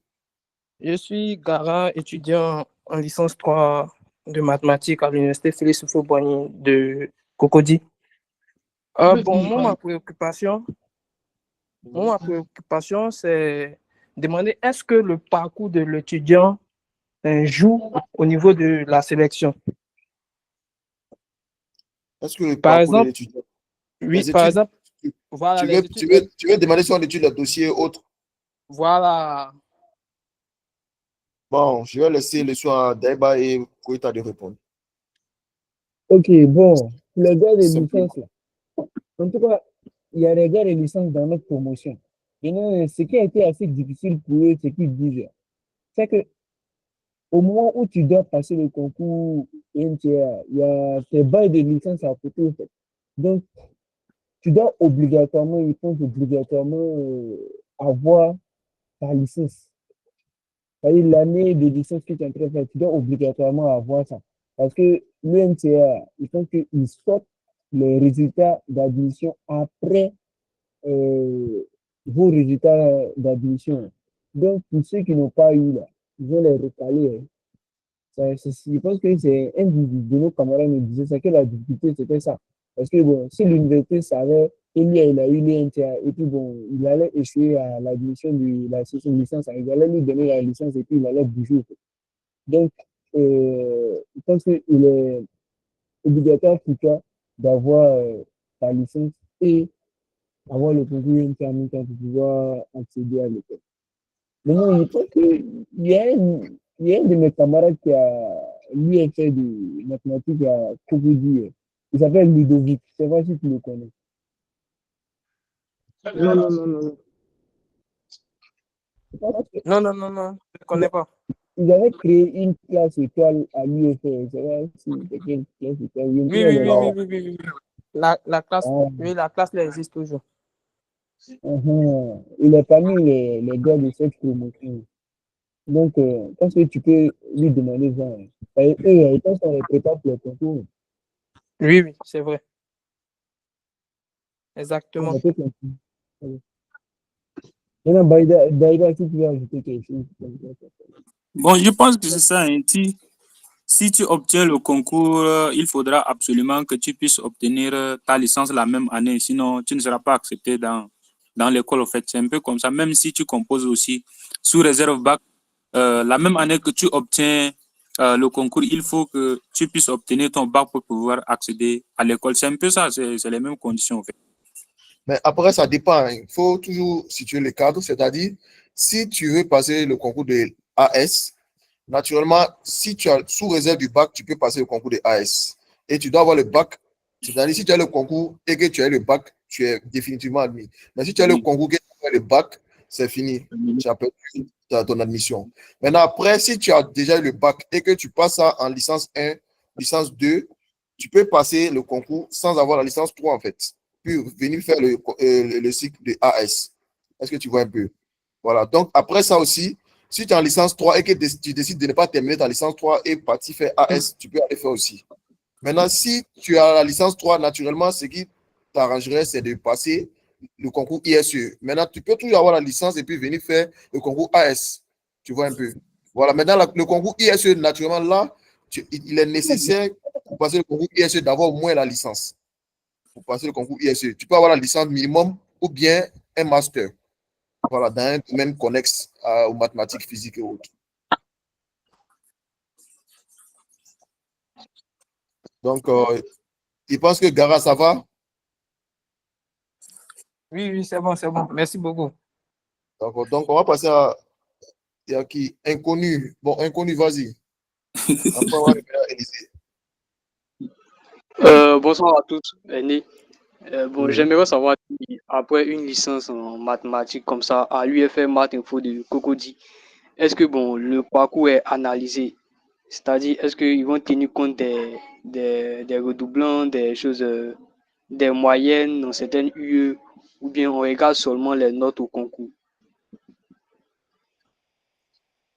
Speaker 9: je suis Gara, étudiant en licence 3 de mathématiques à l'université Félix Houphouët-Boigny de Cocody. Bon, ma préoccupation, c'est demander est-ce que le parcours de l'étudiant joue au niveau de la sélection.
Speaker 1: Est-ce que le
Speaker 9: Par
Speaker 1: parcours de
Speaker 9: exemple,
Speaker 1: l'étudiant,
Speaker 9: oui,
Speaker 1: les
Speaker 9: par
Speaker 1: études,
Speaker 9: exemple, voilà
Speaker 1: tu
Speaker 9: les
Speaker 1: veux,
Speaker 9: études,
Speaker 1: tu veux, tu veux demander son étude, le dossier autre.
Speaker 9: voilà.
Speaker 1: Bon, je vais laisser le soin à Daiba et Koïta de répondre.
Speaker 2: Ok, bon, les gars de
Speaker 1: Simplement.
Speaker 2: licence, là. En tout cas, il y a des gars de licence dans notre promotion. Et ce qui a été assez difficile pour eux, ce qu'ils disent, c'est que au moment où tu dois passer le concours NTA, il y a tes bails de licence à côté, en fait. Donc, tu dois obligatoirement, il faut obligatoirement avoir ta licence. C'est-à-dire l'année de licence que tu es en train de faire, tu dois obligatoirement avoir ça. Parce que l'UNCA, il faut qu'ils sortent les résultats d'admission après vos résultats d'admission. Donc, pour ceux qui n'ont pas eu là, ils vont les recaler. Je pense que c'est un de nos camarades me disait ça, que la difficulté, c'était ça. Parce que bon, si l'université savait, il a eu l'INTA, et puis bon, il allait essayer à l'admission de la session de licence, il allait lui donner la licence et puis il allait bouger. Donc, je pense qu'il est obligatoire pour toi d'avoir ta licence et avoir le concours INTA en même temps pour pouvoir accéder à l'école. Mais non, je pense qu'il y a un de mes camarades qui a, lui, a fait de mathématiques à Cocody. Il s'appelle Ludovic. Je ne sais pas si tu le connais.
Speaker 9: Non, non, non, non. Non, non, non, non, je ne connais pas.
Speaker 2: Ils avaient créé une classe étoile à l'UFR. Je ne sais pas si c'est quelle classe étoile.
Speaker 9: Oui, oui, oui, oui, oui, oui, oui. La classe,
Speaker 2: Ah.
Speaker 9: oui, la classe là existe toujours.
Speaker 2: Il est parmi les gars de cette promotion. Donc, je pense que tu peux lui demander ça. Et eux, ils pensent qu'on les prépare pour le concours.
Speaker 9: Oui, oui, c'est vrai. Exactement.
Speaker 2: On peut continuer. Maintenant, Baïda, si tu veux ajouter quelque chose.
Speaker 4: Bon, je pense que c'est ça. Hein. Si tu obtiens le concours, il faudra absolument que tu puisses obtenir ta licence la même année. Sinon, tu ne seras pas accepté dans l'école. En fait, c'est un peu comme ça. Même si tu composes aussi sous réserve bac, la même année que tu obtiens le concours, il faut que tu puisses obtenir ton bac pour pouvoir accéder à l'école. C'est un peu ça. C'est les mêmes conditions, en fait.
Speaker 1: Mais après, ça dépend. Hein. Il faut toujours situer les cadres. C'est-à-dire, si tu veux passer le concours de AS, naturellement, si tu as sous réserve du bac, tu peux passer le concours de AS. Et tu dois avoir le bac. C'est-à-dire, si tu as le concours et que tu as le bac, tu es définitivement admis. Mais si tu as le concours et que tu as le bac, c'est fini. Tu as perdu ton admission. Maintenant, après, si tu as déjà eu le bac et que tu passes ça en licence 1, licence 2, tu peux passer le concours sans avoir la licence 3, en fait. Puis venir faire le cycle de AS. Est-ce que tu vois un peu? Voilà. Donc, après ça aussi, si tu es en licence 3 et que tu décides de ne pas terminer ta licence 3 et partir faire AS, tu peux aller faire aussi. Maintenant, si tu as la licence 3, naturellement, ce qui t'arrangerait, c'est de passer le concours ISE. Maintenant, tu peux toujours avoir la licence et puis venir faire le concours AS. Tu vois un peu. Voilà. Maintenant, le concours ISE, naturellement, là, il est nécessaire pour passer le concours ISE d'avoir au moins la licence. Pour passer le concours ISE. Tu peux avoir la licence minimum ou bien un master. Voilà, dans un domaine connexe aux mathématiques, physiques et autres. Donc, il pense que Gara, ça va?
Speaker 9: Oui, oui, c'est bon, c'est bon. Merci beaucoup.
Speaker 1: D'accord. Donc, on va passer à qui? Inconnu. Bon, Inconnu, vas-y. Après, on va revenir à Élysée.
Speaker 10: Bonsoir à tous. Bon, j'aimerais savoir si, après une licence en mathématiques comme ça à l'UFR Math Info de Cocody, est-ce que bon, le parcours est analysé? C'est-à-dire, est-ce qu'ils vont tenir compte des redoublants, des choses, des moyennes dans certaines UE, ou bien on regarde seulement les notes au concours?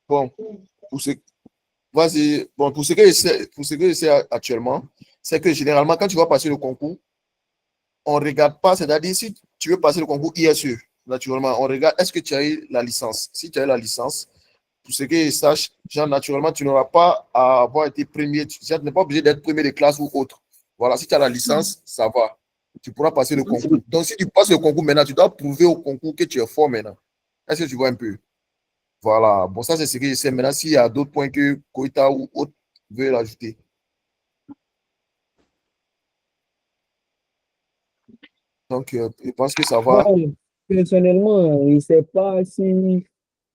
Speaker 1: Bon, vas-y. Bon, pour ce que je sais actuellement, c'est que généralement, quand tu vas passer le concours, on ne regarde pas, c'est-à-dire si tu veux passer le concours ISE, naturellement, on regarde est-ce que tu as eu la licence. Si tu as eu la licence, pour ce que je sache, genre, naturellement, tu n'auras pas à avoir été premier, tu n'es pas obligé d'être premier de classe ou autre. Voilà, si tu as la licence, ça va. Tu pourras passer le concours. Donc, si tu passes le concours maintenant, tu dois prouver au concours que tu es fort maintenant. Est-ce que tu vois un peu? Voilà. Bon, ça, c'est ce que je sais. Maintenant, s'il y a d'autres points que Koïta ou autre veut l'ajouter. Donc, je pense que ça va.
Speaker 2: Bon, personnellement, je ne sais pas si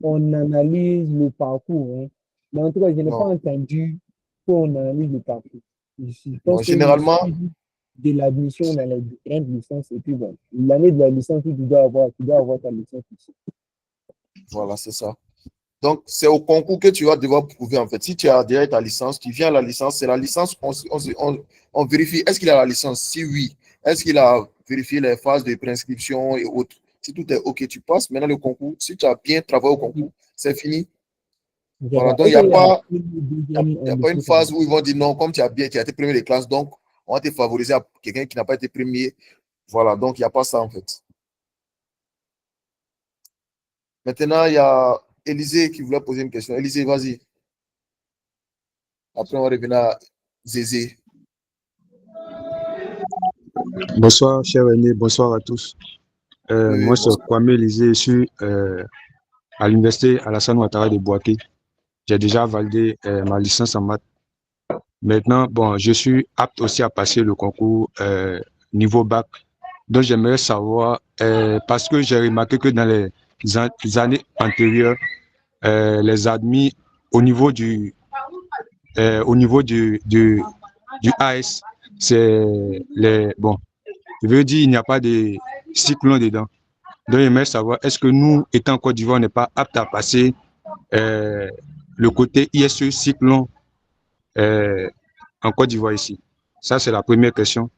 Speaker 2: on analyse le parcours. Hein. Mais en tout cas, je n'ai pas entendu qu'on analyse le parcours. Je pense que
Speaker 1: généralement,
Speaker 2: de l'admission dans les différentes licences, et puis bon, l'année de la licence, tu dois avoir ta licence ici.
Speaker 1: Voilà, c'est ça. Donc, c'est au concours que tu vas devoir prouver, en fait. Si tu as déjà ta licence, tu viens à la licence, c'est la licence, on vérifie, est-ce qu'il a la licence? Si oui, Est-ce qu'il a vérifié les phases de préinscription et autres? Si tout est OK, tu passes. Maintenant, le concours, si tu as bien travaillé au concours, c'est fini. Voilà, donc il n'y a pas, y a pas une phase où ils vont dire non, comme tu as été premier de classe, donc on va te favoriser à quelqu'un qui n'a pas été premier. Voilà, donc il n'y a pas ça en fait. Maintenant, il y a Élisée qui voulait poser une question. Élisée, vas-y. Après, on va revenir à Zézé.
Speaker 11: Bonsoir, cher René, bonsoir à tous.
Speaker 1: Oui,
Speaker 11: Moi, c'est
Speaker 1: bonsoir.
Speaker 11: Kwame Élisée, je suis à l'université Alassane Ouattara de Bouaké. J'ai déjà validé ma licence en maths. Maintenant, bon, je suis apte aussi à passer le concours niveau bac. Donc, j'aimerais savoir, parce que j'ai remarqué que dans les années antérieures, les admis au niveau du AS, c'est bon, je veux dire, il n'y a pas de cycle long dedans. Donc, j'aimerais savoir, est-ce que nous, étant en Côte d'Ivoire, on n'est pas apte à passer le côté ISE cycle long en Côte d'Ivoire ici? Ça, c'est la première question.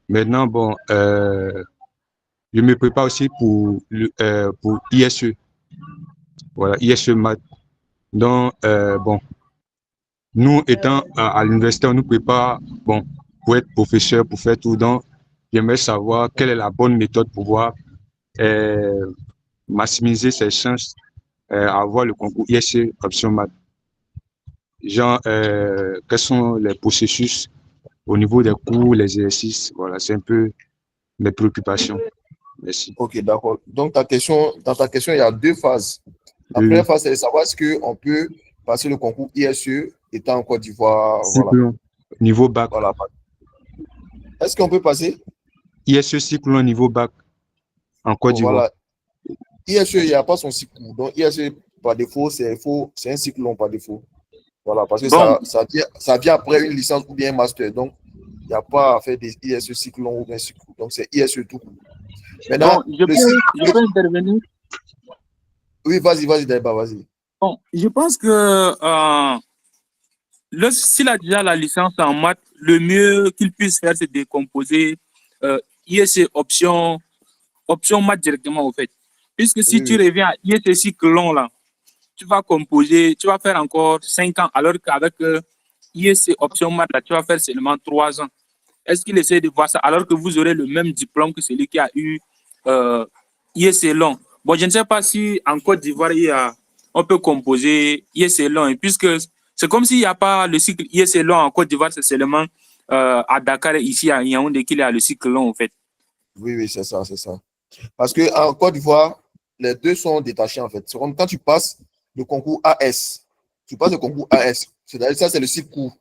Speaker 11: Maintenant, bon, je me prépare aussi pour ISE. Voilà, ISE maths. Donc, bon, nous étant à l'université, on nous prépare, bon, pour être professeur, pour faire tout. Donc, j'aimerais savoir quelle est la bonne méthode pour pouvoir maximiser ses chances à avoir le concours ISE option maths. Genre, quels sont les processus au niveau des cours, les exercices? Voilà, c'est un peu mes préoccupations. Merci.
Speaker 1: Ok, d'accord. Donc, dans ta question, il y a deux phases. La
Speaker 11: Oui.
Speaker 1: première phase, c'est de savoir est-ce qu'on peut passer le concours ISE étant en Côte d'Ivoire.
Speaker 11: Cycle long, niveau bac.
Speaker 1: Voilà. Est-ce qu'on peut passer?
Speaker 11: ISE cycle long, niveau bac en Côte d'Ivoire.
Speaker 1: Voilà. ISE, il n'y a pas son cycle. Donc, ISE, par défaut, c'est un cycle long par défaut. Voilà, parce que
Speaker 4: Bon.
Speaker 1: ça vient après une licence ou bien un master. Donc, il n'y a pas à faire des ISE cycle long ou bien cycle court. Donc, c'est ISE tout court. Maintenant,
Speaker 4: bon, je peux intervenir.
Speaker 1: Oui, vas-y, Daïba, vas-y.
Speaker 4: Bon, je pense que s'il a déjà la licence en maths, le mieux qu'il puisse faire, c'est de composer ISE option maths directement, au fait. Puisque si tu reviens à ISE cycle long, là, tu vas faire encore 5 ans, alors qu'avec ISE option maths, là, tu vas faire seulement 3 ans. Est-ce qu'il essaie de voir ça, alors que vous aurez le même diplôme que celui qui a eu ISE long? Bon, je ne sais pas si en Côte d'Ivoire, on peut composer ISE long, puisque c'est comme s'il n'y a pas le cycle ISE long en Côte d'Ivoire, c'est seulement à Dakar, ici à Yaoundé, qu'il y a le cycle long, en fait.
Speaker 1: Oui, c'est ça. Parce qu'en Côte d'Ivoire, les deux sont détachés, en fait. C'est comme quand tu passes le concours AS. Tu passes le concours AS. C'est-à-dire ça, c'est le cycle court.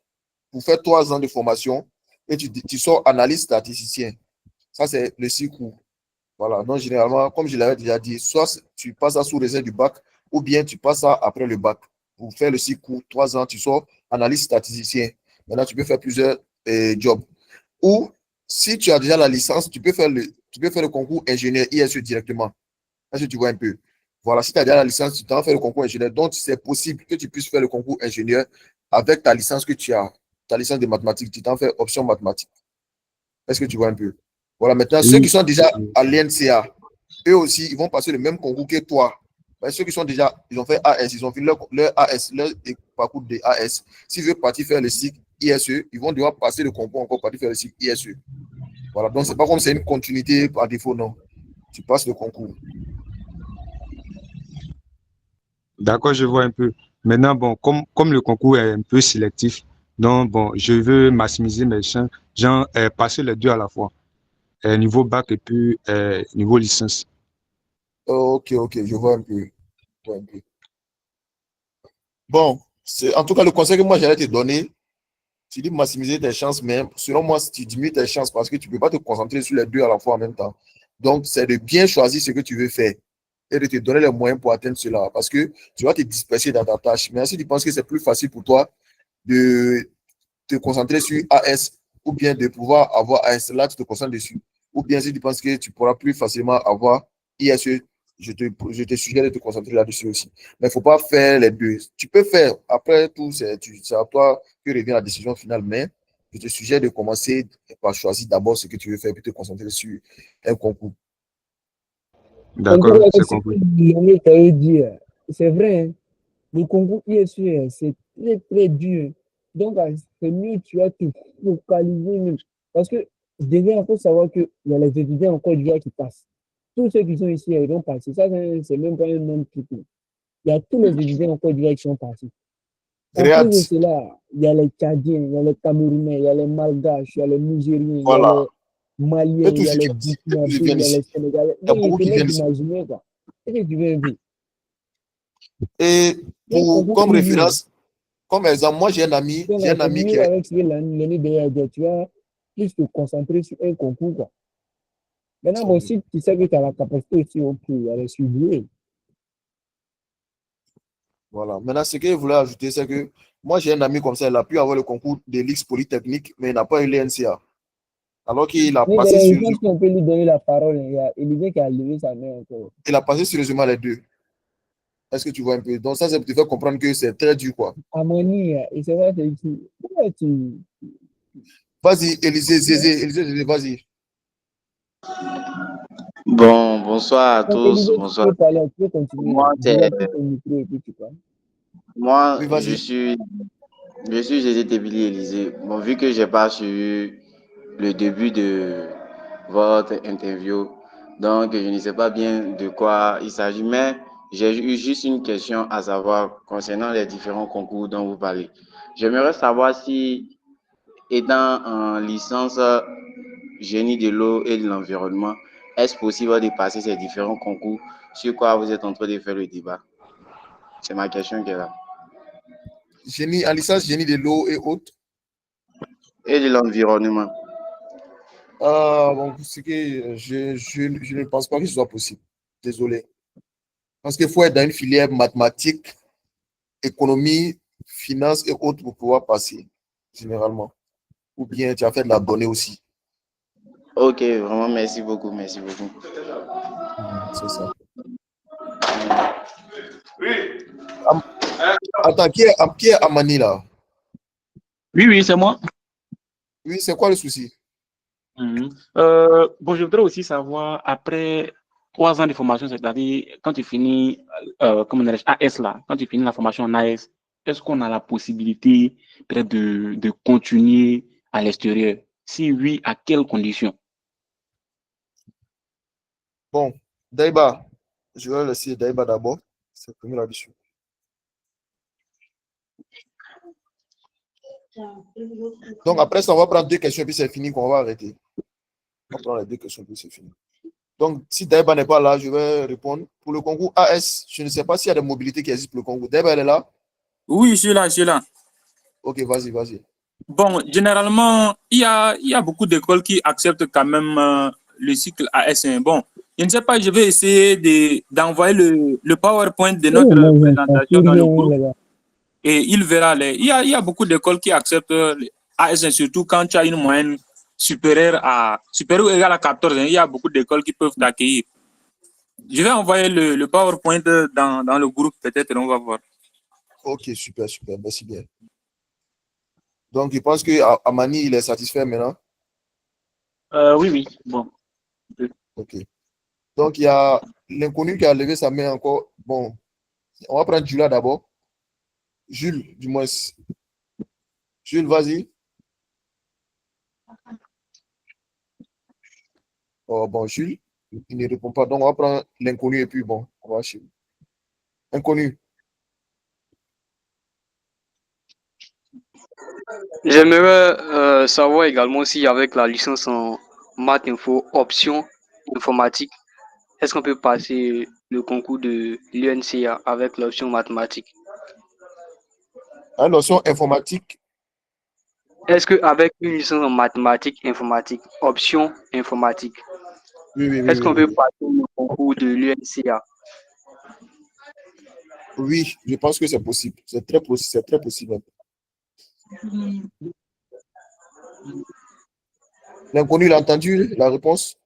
Speaker 1: Pour faire 3 ans de formation, et tu sors analyste statisticien. Ça, c'est le cycle court. Voilà. Donc, généralement, comme je l'avais déjà dit, soit tu passes ça sous réserve du bac, ou bien tu passes ça après le bac. Pour faire le cycle court, 3 ans, tu sors analyste statisticien. Maintenant, tu peux faire plusieurs jobs. Ou, si tu as déjà la licence, tu peux faire le concours ingénieur ISE directement. Est-ce que tu vois un peu? Voilà, si tu as déjà la licence, tu t'en fais le concours ingénieur. Donc, c'est possible que tu puisses faire le concours ingénieur avec ta licence que tu as, ta licence de mathématiques. Tu t'en fais option mathématiques. Est-ce que tu vois un peu? Voilà, maintenant, ceux qui sont déjà à l'INCA, eux aussi, ils vont passer le même concours que toi. Ben, ceux qui sont déjà, ils ont fait AS, ils ont fait leur AS, leur parcours de AS. S'ils veulent partir faire le cycle ISE, ils vont devoir passer le concours encore partir faire le cycle ISE. Voilà, donc c'est pas comme c'est une continuité par défaut, non. Tu passes le concours.
Speaker 11: D'accord, je vois un peu. Maintenant, bon, comme le concours est un peu sélectif, donc bon, je veux maximiser mes chances, genre passer les deux à la fois, niveau bac et puis niveau licence.
Speaker 1: Ok, je vois un peu. Bon, en tout cas le conseil que moi j'allais te donner, tu dis maximiser tes chances, mais selon moi, tu diminues tes chances parce que tu ne peux pas te concentrer sur les deux à la fois en même temps. Donc, c'est de bien choisir ce que tu veux faire et de te donner les moyens pour atteindre cela parce que tu vas te disperser dans ta tâche. Mais si tu penses que c'est plus facile pour toi de te concentrer sur AS ou bien de pouvoir avoir AS, là, tu te concentres dessus. Ou bien si tu penses que tu pourras plus facilement avoir ISE, je te suggère de te concentrer là-dessus aussi. Mais il ne faut pas faire les deux. Tu peux faire, après tout, c'est à toi que revient la décision finale, mais je te suggère de commencer par choisir d'abord ce que tu veux faire, puis te concentrer sur un concours.
Speaker 11: D'accord, c'est compris.
Speaker 2: C'est vrai, hein. Le concours ISU, c'est très, très dur. Donc, c'est mieux, tu vas te focaliser même. Parce que déjà, il faut savoir qu'il y a les étudiants en Côte d'Ivoire qui passent. Tous ceux qui sont ici, ils vont passer. Ça, c'est même pas un nom truc. Il y a tous les étudiants en Côte d'Ivoire qui sont passés. En plus de cela, il y a les Tchadiens, il y a les Camerounais, il y a les Malgaches, il y a les Nigériens, il y a les Maliens, il y a les Burkinabés, il y a les Sénégalais. Donc, il te laisse imaginer, quoi. Qu'est-ce que tu veux dire?
Speaker 1: Et comme référence, comme exemple, moi j'ai un ami qui est.
Speaker 2: Avec l'année derrière, tu vas plus te concentrer sur un concours, quoi. Maintenant, bon, si tu sais que tu as la capacité aussi, on peut aller suivre.
Speaker 1: Voilà. Maintenant, ce que je voulais ajouter, c'est que moi j'ai un ami comme ça, il a pu avoir le concours de l'X Polytechnique, mais il n'a pas eu l'NCA. Alors qu'il a passé sur.
Speaker 2: Je pense qu'on peut lui donner la parole. Il y a Olivier qui a levé sa main encore.
Speaker 1: Il a passé sérieusement les deux. Est-ce que tu vois un peu? Donc ça pour te faire comprendre que c'est très dur, quoi.
Speaker 2: Amoni, et c'est vrai, c'est qui?
Speaker 1: Vas-y, Élisée, vas-y.
Speaker 5: Bon, bonsoir à tous.
Speaker 2: Élisée,
Speaker 5: Bonsoir.
Speaker 2: tu peux parler, tu peux continuer.
Speaker 5: Moi, je suis Jésus Tébili Élisée. Bon, vu que j'ai pas suivi le début de votre interview, donc je ne sais pas bien de quoi il s'agit, mais j'ai eu juste une question à savoir concernant les différents concours dont vous parlez. J'aimerais savoir si, étant en licence génie de l'eau et de l'environnement, est-ce possible de passer ces différents concours sur quoi vous êtes en train de faire le débat? C'est ma question qui est là.
Speaker 1: Génie, en licence génie de l'eau et autres.
Speaker 5: Et de l'environnement.
Speaker 1: Bon, ce que je ne pense pas que ce soit possible. Désolé. Parce qu'il faut être dans une filière mathématiques, économie, finance et autres pour pouvoir passer, généralement. Ou bien tu as fait de la donnée aussi.
Speaker 5: Ok, vraiment, merci beaucoup, merci beaucoup.
Speaker 1: C'est ça. Oui. Attends, qui est Amani là?
Speaker 8: Oui, c'est moi.
Speaker 1: Oui, c'est quoi le souci?
Speaker 8: Bon, je voudrais aussi savoir, après 3 ans de formation, c'est-à-dire quand tu finis, comment on AS là, quand tu finis la formation en AS, est-ce qu'on a la possibilité peut-être de continuer à l'extérieur? Si oui, à quelles conditions?
Speaker 1: Bon, Daïba, je vais laisser Daïba d'abord. C'est premier là-dessus. Donc après ça, on va prendre 2 questions puis c'est fini qu'on va arrêter. On va prendre les 2 questions puis c'est fini. Donc si Daïba n'est pas là, je vais répondre. Pour le concours AS, je ne sais pas s'il y a des mobilités qui existent pour le concours. Daïba, elle est là?
Speaker 4: Oui, je suis là.
Speaker 1: Ok, vas-y.
Speaker 4: Bon, généralement, il y a beaucoup d'écoles qui acceptent quand même le cycle AS1. Bon, je ne sais pas, je vais essayer d'envoyer le PowerPoint de notre présentation dans le groupe. Et il verra. Il y a beaucoup d'écoles qui acceptent AS1, surtout quand tu as une moyenne supérieure ou égale à 14. Il y a beaucoup d'écoles qui peuvent t'accueillir. Je vais envoyer le PowerPoint dans le groupe, peut-être, on va voir.
Speaker 1: Ok, super, merci bien. Donc, je pense que Amani, il est satisfait maintenant.
Speaker 8: Oui, bon.
Speaker 1: Ok. Donc, il y a l'inconnu qui a levé sa main encore. Bon, on va prendre Jules d'abord. Jules, du moins. Jules, vas-y. Oh, bon, Jules, il ne répond pas. Donc, on va prendre l'inconnu et puis bon, on va chez lui. Inconnu.
Speaker 10: J'aimerais savoir également si avec la licence en maths info option informatique, est-ce qu'on peut passer le concours de l'UNCA avec l'option mathématique?
Speaker 1: La notion informatique.
Speaker 10: Est-ce qu'avec une licence en mathématiques informatique, option informatique, est-ce qu'on peut passer le concours de l'UNCA?
Speaker 1: Oui, je pense que c'est possible. C'est très possible. L'inconnu, il a entendu la réponse?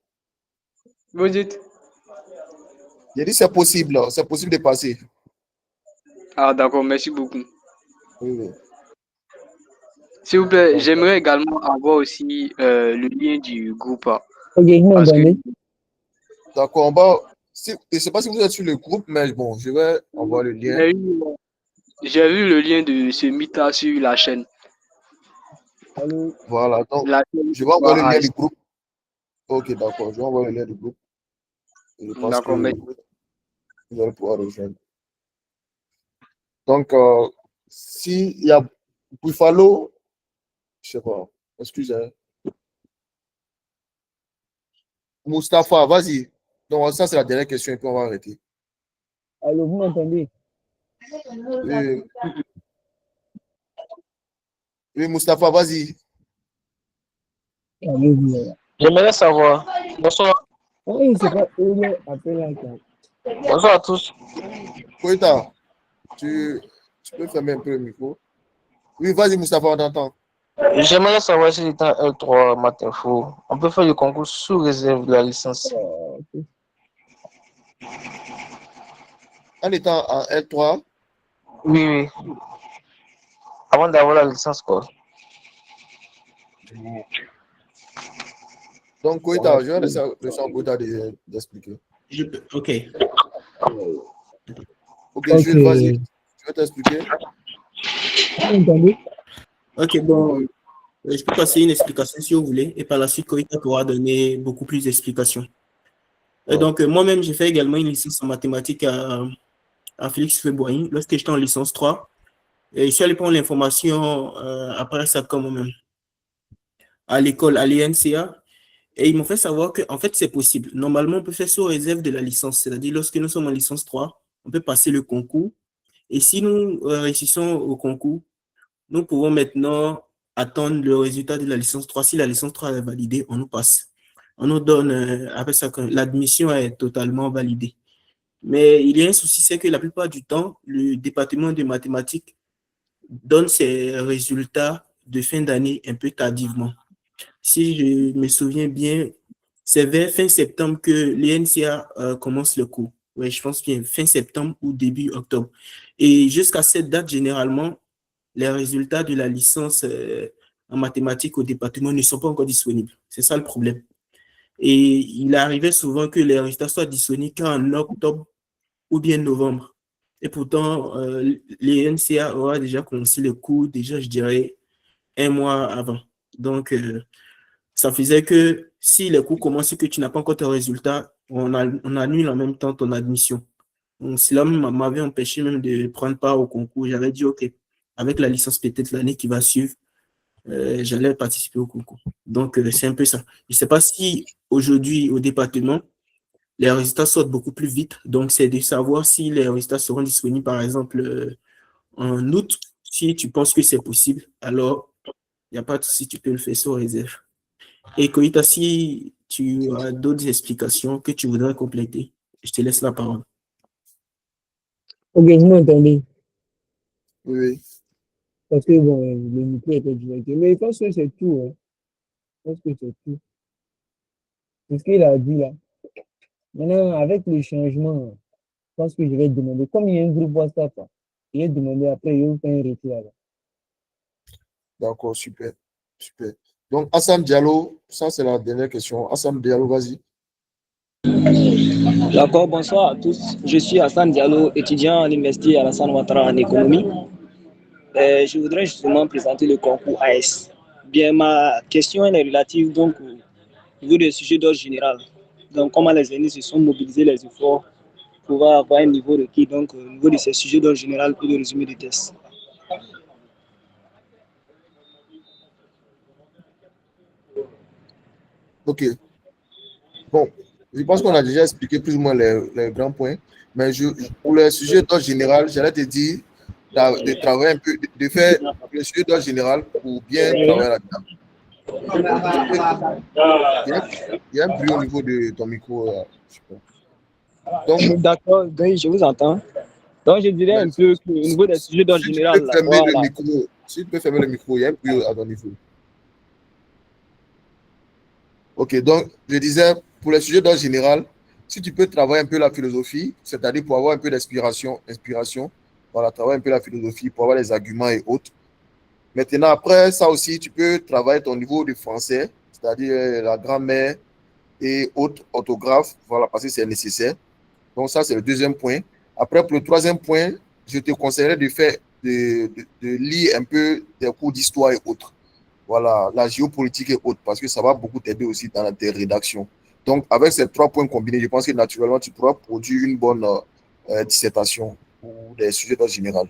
Speaker 10: Vous dites?
Speaker 1: Il a dit c'est possible de passer.
Speaker 10: Ah d'accord, merci beaucoup.
Speaker 1: Oui.
Speaker 10: S'il vous plaît,
Speaker 1: Donc,
Speaker 10: j'aimerais également avoir aussi le lien du groupe.
Speaker 2: Ok, vous
Speaker 10: Parce que
Speaker 2: m'entendez?
Speaker 1: d'accord, on va. Je ne sais pas si vous êtes sur le groupe, mais bon, je vais envoyer le lien.
Speaker 10: j'ai vu le lien de ce mythe-là sur la chaîne.
Speaker 2: Allô?
Speaker 1: Voilà, donc
Speaker 10: La chaîne
Speaker 1: je vais envoyer le lien
Speaker 10: AS.
Speaker 1: du groupe. Ok, d'accord, je vais envoyer le lien du groupe. Et je pense que
Speaker 10: D'accord, mais
Speaker 1: vous allez pouvoir rejoindre. Donc, s'il y a Buffalo, je sais pas, excusez. Mustapha, vas-y. Donc, ça, c'est la dernière question et puis on va arrêter.
Speaker 2: Allô, vous m'entendez?
Speaker 1: Oui, oui, Mustapha, vas-y.
Speaker 2: Allô, vous.
Speaker 9: J'aimerais savoir. Bonsoir.
Speaker 2: Oui, c'est pas eux, là, appelle là, quoi.
Speaker 9: Bonsoir à tous.
Speaker 1: Koïta, tu peux fermer un peu le micro. Oui, vas-y, Mustapha, on t'entend.
Speaker 9: J'aimerais savoir si l'état L3 Matinfo, on peut faire le concours sous réserve de la licence.
Speaker 2: Ok.
Speaker 1: En étant en L3,
Speaker 9: Oui, oui. Avant d'avoir la licence, quoi.
Speaker 1: donc Koïta, je vais laisser le champ Koïta d'expliquer.
Speaker 12: Ok.
Speaker 1: Ok,
Speaker 2: Ok.
Speaker 1: Jules, vas-y, je vais t'expliquer.
Speaker 2: Vous m'entendez?
Speaker 12: Ok, bon, je peux passer une explication si vous voulez, et par la suite, Koïta pourra donner beaucoup plus d'explications.
Speaker 1: Ouais.
Speaker 12: Donc, moi-même, j'ai fait également une licence en mathématiques à Félix Houphouët-Boigny lorsque j'étais en licence 3. Et je suis allé prendre l'information après ça, quand même, à l'école, à l'ENCA. Et ils m'ont fait savoir que, en fait, c'est possible. Normalement, on peut faire sous réserve de la licence. C'est-à-dire, lorsque nous sommes en licence 3, on peut passer le concours. Et si nous réussissons au concours, nous pouvons maintenant attendre le résultat de la licence 3. Si la licence 3 est validée, on nous passe. On nous donne, après ça, l'admission est totalement validée. Mais il y a un souci, c'est que la plupart du temps, le département de mathématiques donne ses résultats de fin d'année un peu tardivement. Si je me souviens bien, c'est vers fin septembre que l'ENCA commence le cours. Oui, je pense bien fin septembre ou début octobre. Et jusqu'à cette date, généralement, les résultats de la licence en mathématiques au département ne sont pas encore disponibles. C'est ça le problème. Et il arrivait souvent que les résultats soient disponibles qu'en octobre ou bien novembre. Et pourtant, les NCA aura déjà commencé le cours, déjà, je dirais, un mois avant. Donc, ça faisait que si les cours commencent et que tu n'as pas encore tes résultats, on annule en même temps ton admission. Donc, cela m'avait empêché même de prendre part au concours. J'avais dit, OK, avec la licence, peut-être l'année qui va suivre, j'allais participer au concours. Donc, c'est un peu ça. Je ne sais pas si aujourd'hui, au département, les résultats sortent beaucoup plus vite. Donc, c'est de savoir si les résultats seront disponibles, par exemple, en août. Si tu penses que c'est possible, alors, il n'y a pas de souci, tu peux le faire sur réserve. Et Koïta, si tu as d'autres explications que tu voudrais compléter, je te laisse la parole.
Speaker 2: Ok, vous m'entendez?
Speaker 1: Oui.
Speaker 2: Parce que bon, le micro était directé. Mais je pense que c'est tout. Hein. Je pense que c'est tout. C'est ce qu'il a dit là. Maintenant, avec le changement, je pense que je vais demander. Comme il y a un groupe WhatsApp, là, je vais demander après, je vais faire un retour là.
Speaker 1: D'accord, super. Super. Donc, Assam Diallo, ça c'est la dernière question. Assam Diallo, vas-y.
Speaker 13: D'accord, bonsoir à tous. Je suis Hassan Diallo, étudiant à l'université Alassane Ouattara en économie. Je voudrais justement présenter le concours AS. Bien, ma question elle est relative donc au niveau des sujets d'ordre général. Donc, comment les aînés se sont mobilisés les efforts pour pouvoir avoir un niveau requis donc au niveau de ces sujets d'ordre général pour le résumé des tests.
Speaker 1: Ok. Bon, je pense qu'on a déjà expliqué plus ou moins les grands points, mais pour le sujet d'ordre général, j'allais te dire de travailler un peu, de faire le sujet d'ordre général pour bien travailler là-dedans. Il y a un bruit au niveau de ton micro.
Speaker 13: Donc, d'accord, donc je vous entends. Donc, je dirais un peu qu'au niveau des sujets d'ordre général,
Speaker 1: là, voilà. Si tu peux fermer le micro, il y a un bruit à ton niveau. Ok, donc je disais, pour les sujets d'ordre général, si tu peux travailler un peu la philosophie, c'est-à-dire pour avoir un peu d'inspiration, voilà, travailler un peu la philosophie, pour avoir les arguments et autres, Maintenant, après ça aussi, tu peux travailler ton niveau de français, c'est-à-dire la grammaire et autres orthographes, voilà, parce que c'est nécessaire. Donc ça, c'est le deuxième point. Après, pour le troisième point, je te conseillerais de faire, de lire un peu des cours d'histoire et autres. Voilà, la géopolitique et autres, parce que ça va beaucoup t'aider aussi dans tes rédactions. Donc, avec ces trois points combinés, je pense que naturellement, tu pourras produire une bonne dissertation ou des sujets en général.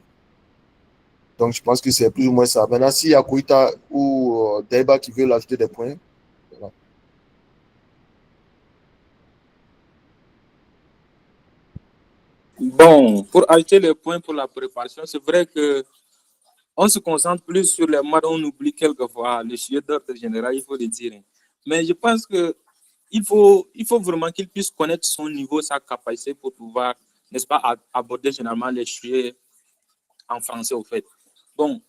Speaker 1: Donc, je pense que c'est plus ou moins ça. Maintenant, s'il y a Koïta ou Daiba qui veut ajouter des points, voilà.
Speaker 4: Bon, pour ajouter les points pour la préparation, c'est vrai que on se concentre plus sur les maths, on oublie quelquefois le sujet d'ordre général, il faut le dire. Mais je pense que il faut vraiment qu'il puisse connaître son niveau, sa capacité pour pouvoir, n'est-ce pas, aborder généralement les sujets en français, au fait. Bon,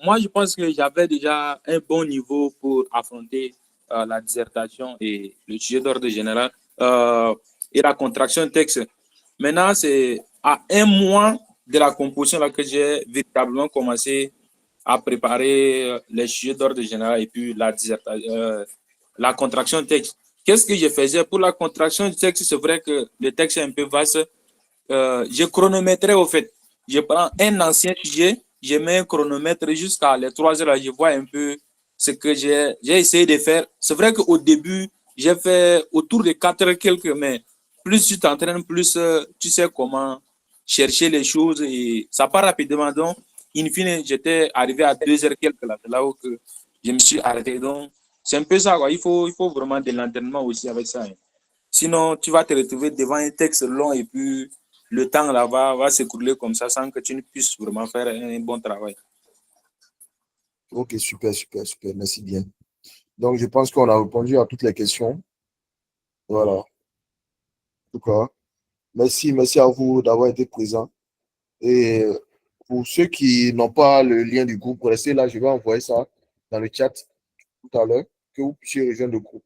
Speaker 4: moi, je pense que j'avais déjà un bon niveau pour affronter la dissertation et le sujet d'ordre général et la contraction de texte. Maintenant, c'est à un mois de la composition là que j'ai véritablement commencé à préparer les sujets d'ordre général et puis la contraction de texte. Qu'est-ce que je faisais pour la contraction de texte? C'est vrai que le texte est un peu vaste. Je chronométrais au fait. Je prends un ancien sujet, je mets un chronomètre jusqu'à les 3 heures, là, je vois un peu ce que j'ai essayé de faire. C'est vrai qu'au début, j'ai fait autour de 4 heures quelques, mais plus tu t'entraînes, plus tu sais comment chercher les choses et ça part rapidement. Donc, in fine, j'étais arrivé à 2 heures quelques, là, c'est là où que je me suis arrêté. Donc, c'est un peu ça, quoi. Il faut vraiment de l'entraînement aussi avec ça, hein. Sinon, tu vas te retrouver devant un texte long et puis le temps là va s'écouler comme ça sans que tu ne puisses vraiment faire un bon travail.
Speaker 1: Ok, super, super, super. Merci bien. Donc, je pense qu'on a répondu à toutes les questions. Voilà. En tout cas, merci à vous d'avoir été présents. Et pour ceux qui n'ont pas le lien du groupe, restez là, je vais envoyer ça dans le chat tout à l'heure, que vous puissiez rejoindre le groupe.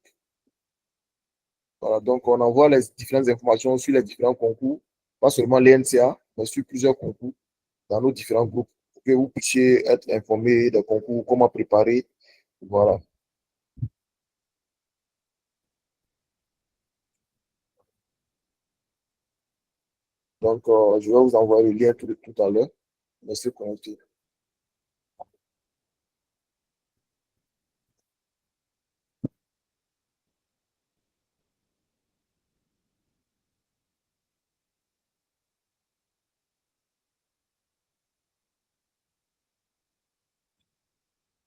Speaker 1: Voilà, donc on envoie les différentes informations sur les différents concours, pas seulement les NCA, mais sur plusieurs concours dans nos différents groupes, pour que vous puissiez être informés des concours, comment préparer. Voilà. Donc, je vais vous envoyer le lien tout à l'heure. Merci pour connecter.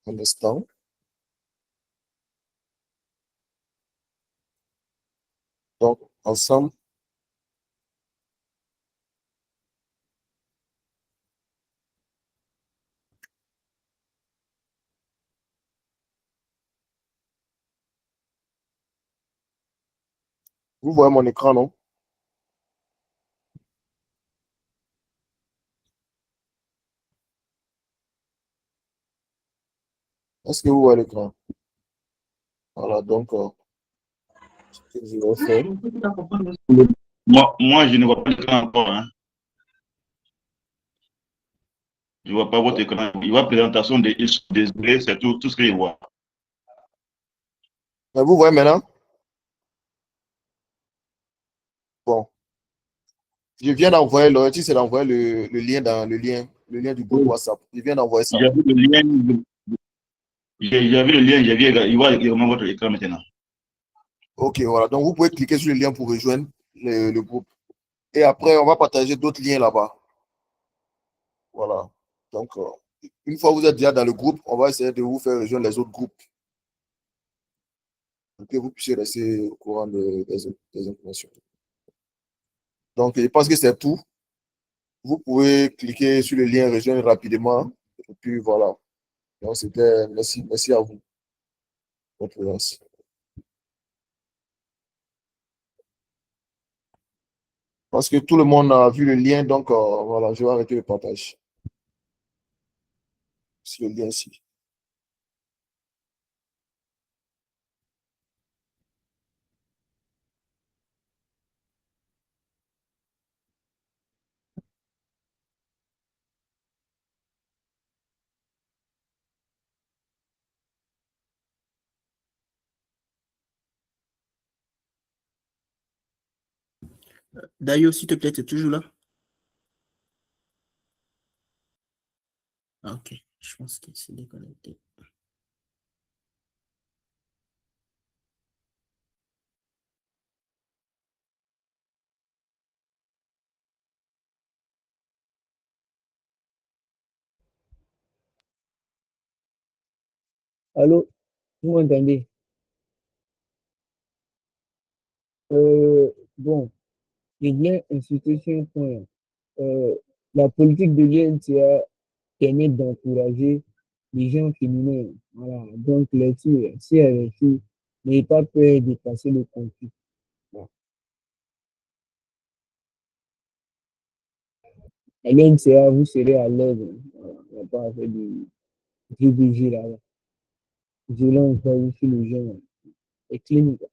Speaker 1: Un instant. Donc, ensemble, vous voyez mon écran, non? Est-ce que vous voyez l'écran? Voilà, donc, ce que je vais faire.
Speaker 14: Moi, je ne vois pas l'écran encore, hein. Je ne vois pas votre écran. Il voit présentation des désolé, c'est tout ce qu'il voit.
Speaker 1: Mais vous voyez maintenant? Bon. Je viens d'envoyer, l'objectif c'est d'envoyer le lien dans le lien du groupe WhatsApp. Je viens d'envoyer ça.
Speaker 14: J'ai vu le lien, j'ai vu, il voit également votre écran maintenant.
Speaker 1: Ok, voilà. Donc, vous pouvez cliquer sur le lien pour rejoindre le groupe. Et après, on va partager d'autres liens là-bas. Voilà. Donc, une fois que vous êtes déjà dans le groupe, on va essayer de vous faire rejoindre les autres groupes pour que vous puissiez rester au courant des informations. Donc, je pense que c'est tout. Vous pouvez cliquer sur le lien rejoindre rapidement. Et puis, voilà. Donc, c'était, merci à vous pour votre présence. Parce que tout le monde a vu le lien, donc voilà, je vais arrêter le partage. C'est le lien ici.
Speaker 12: Dayo, s'il te plaît, tu es toujours là? Ah, ok, je pense qu'il s'est déconnecté.
Speaker 2: Allô, vous m'entendez? Bon, je voulais insister sur un point. Euh, la politique de l'INTA permet d'encourager les gens féminins. Voilà. Donc, les filles, si elles sont filles, n'ayez pas peur de passer le conflit. Bon. À l'INTA, vous serez à l'aise. Voilà. Il n'y a pas à faire de privilégier là. Violence, sur les gens. Et clinique.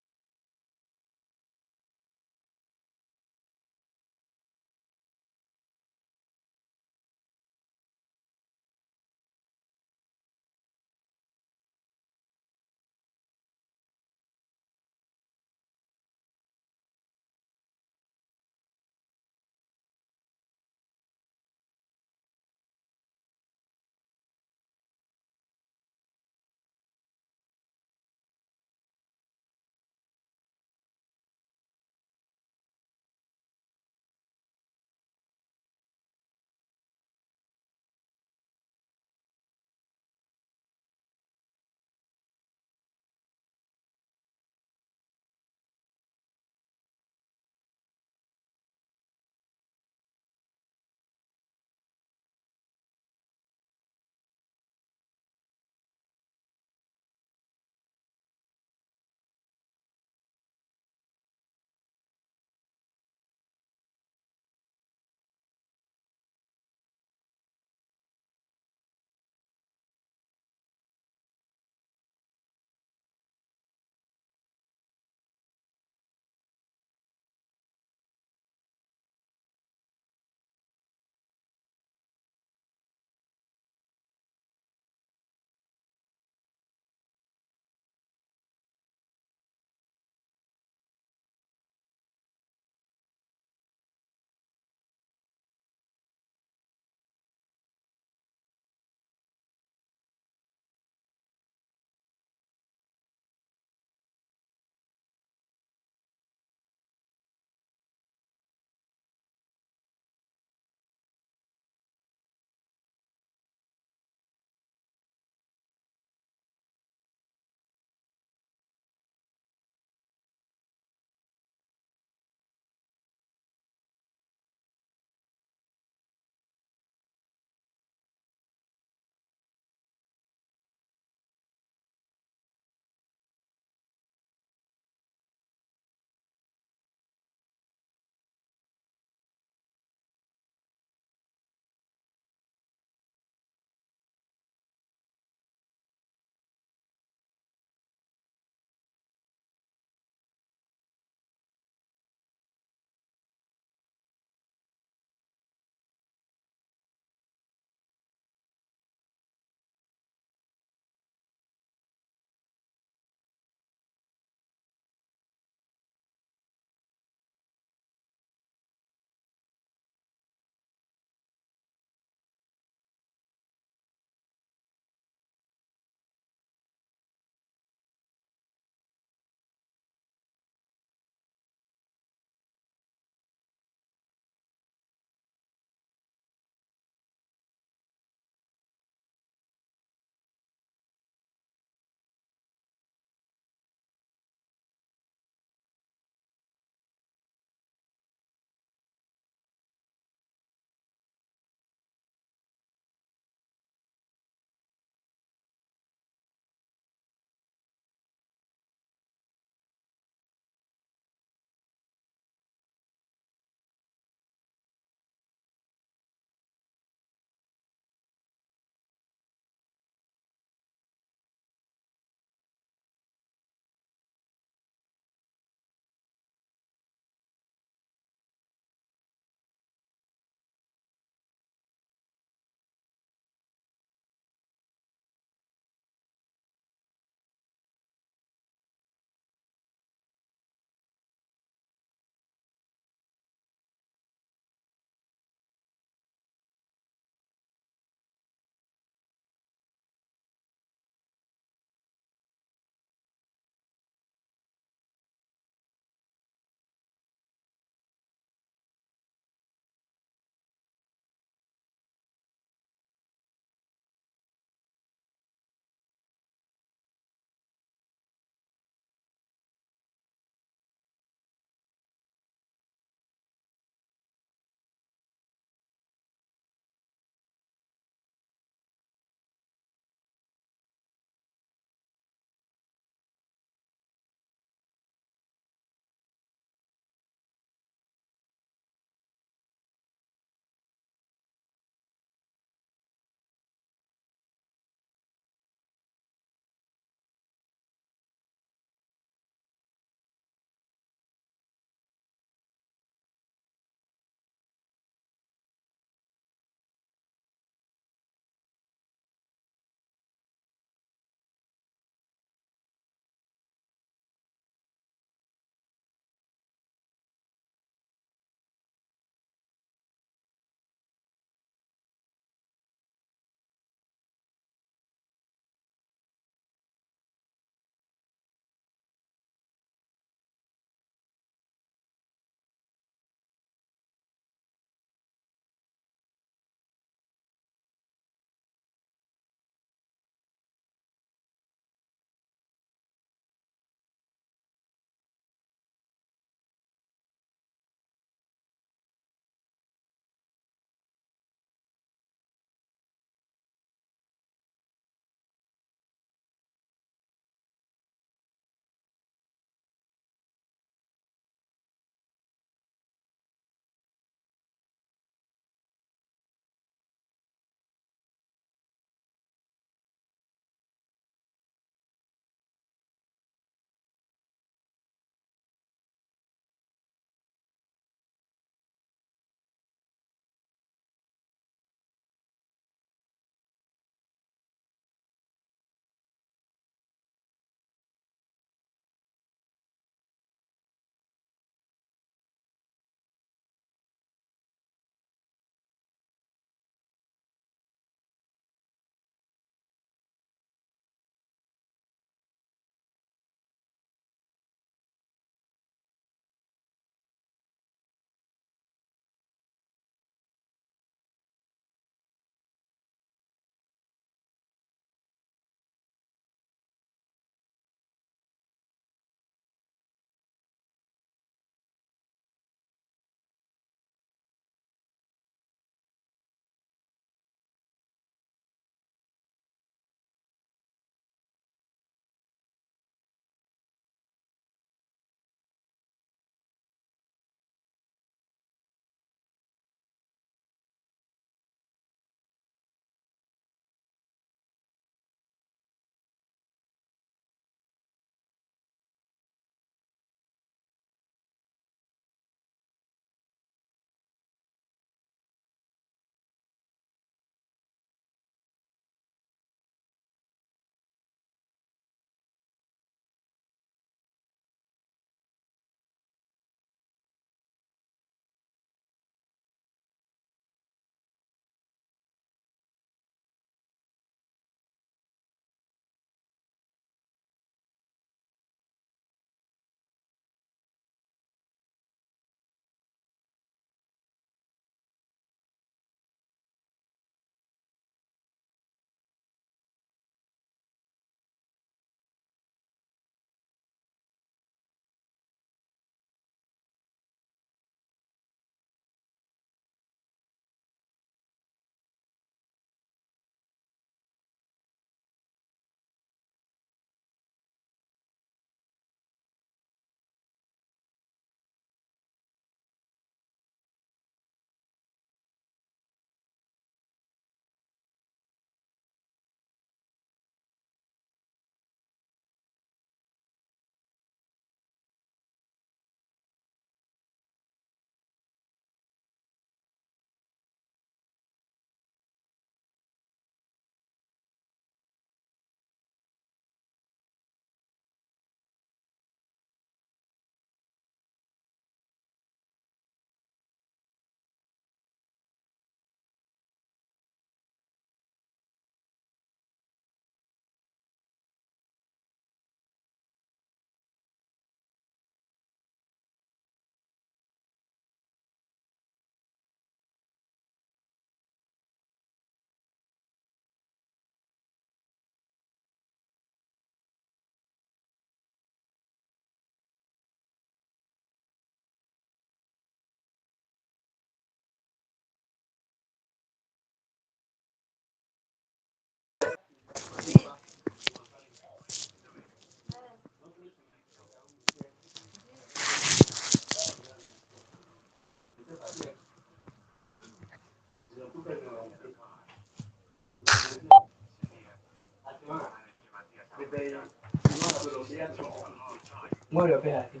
Speaker 9: Moi, le père a fait.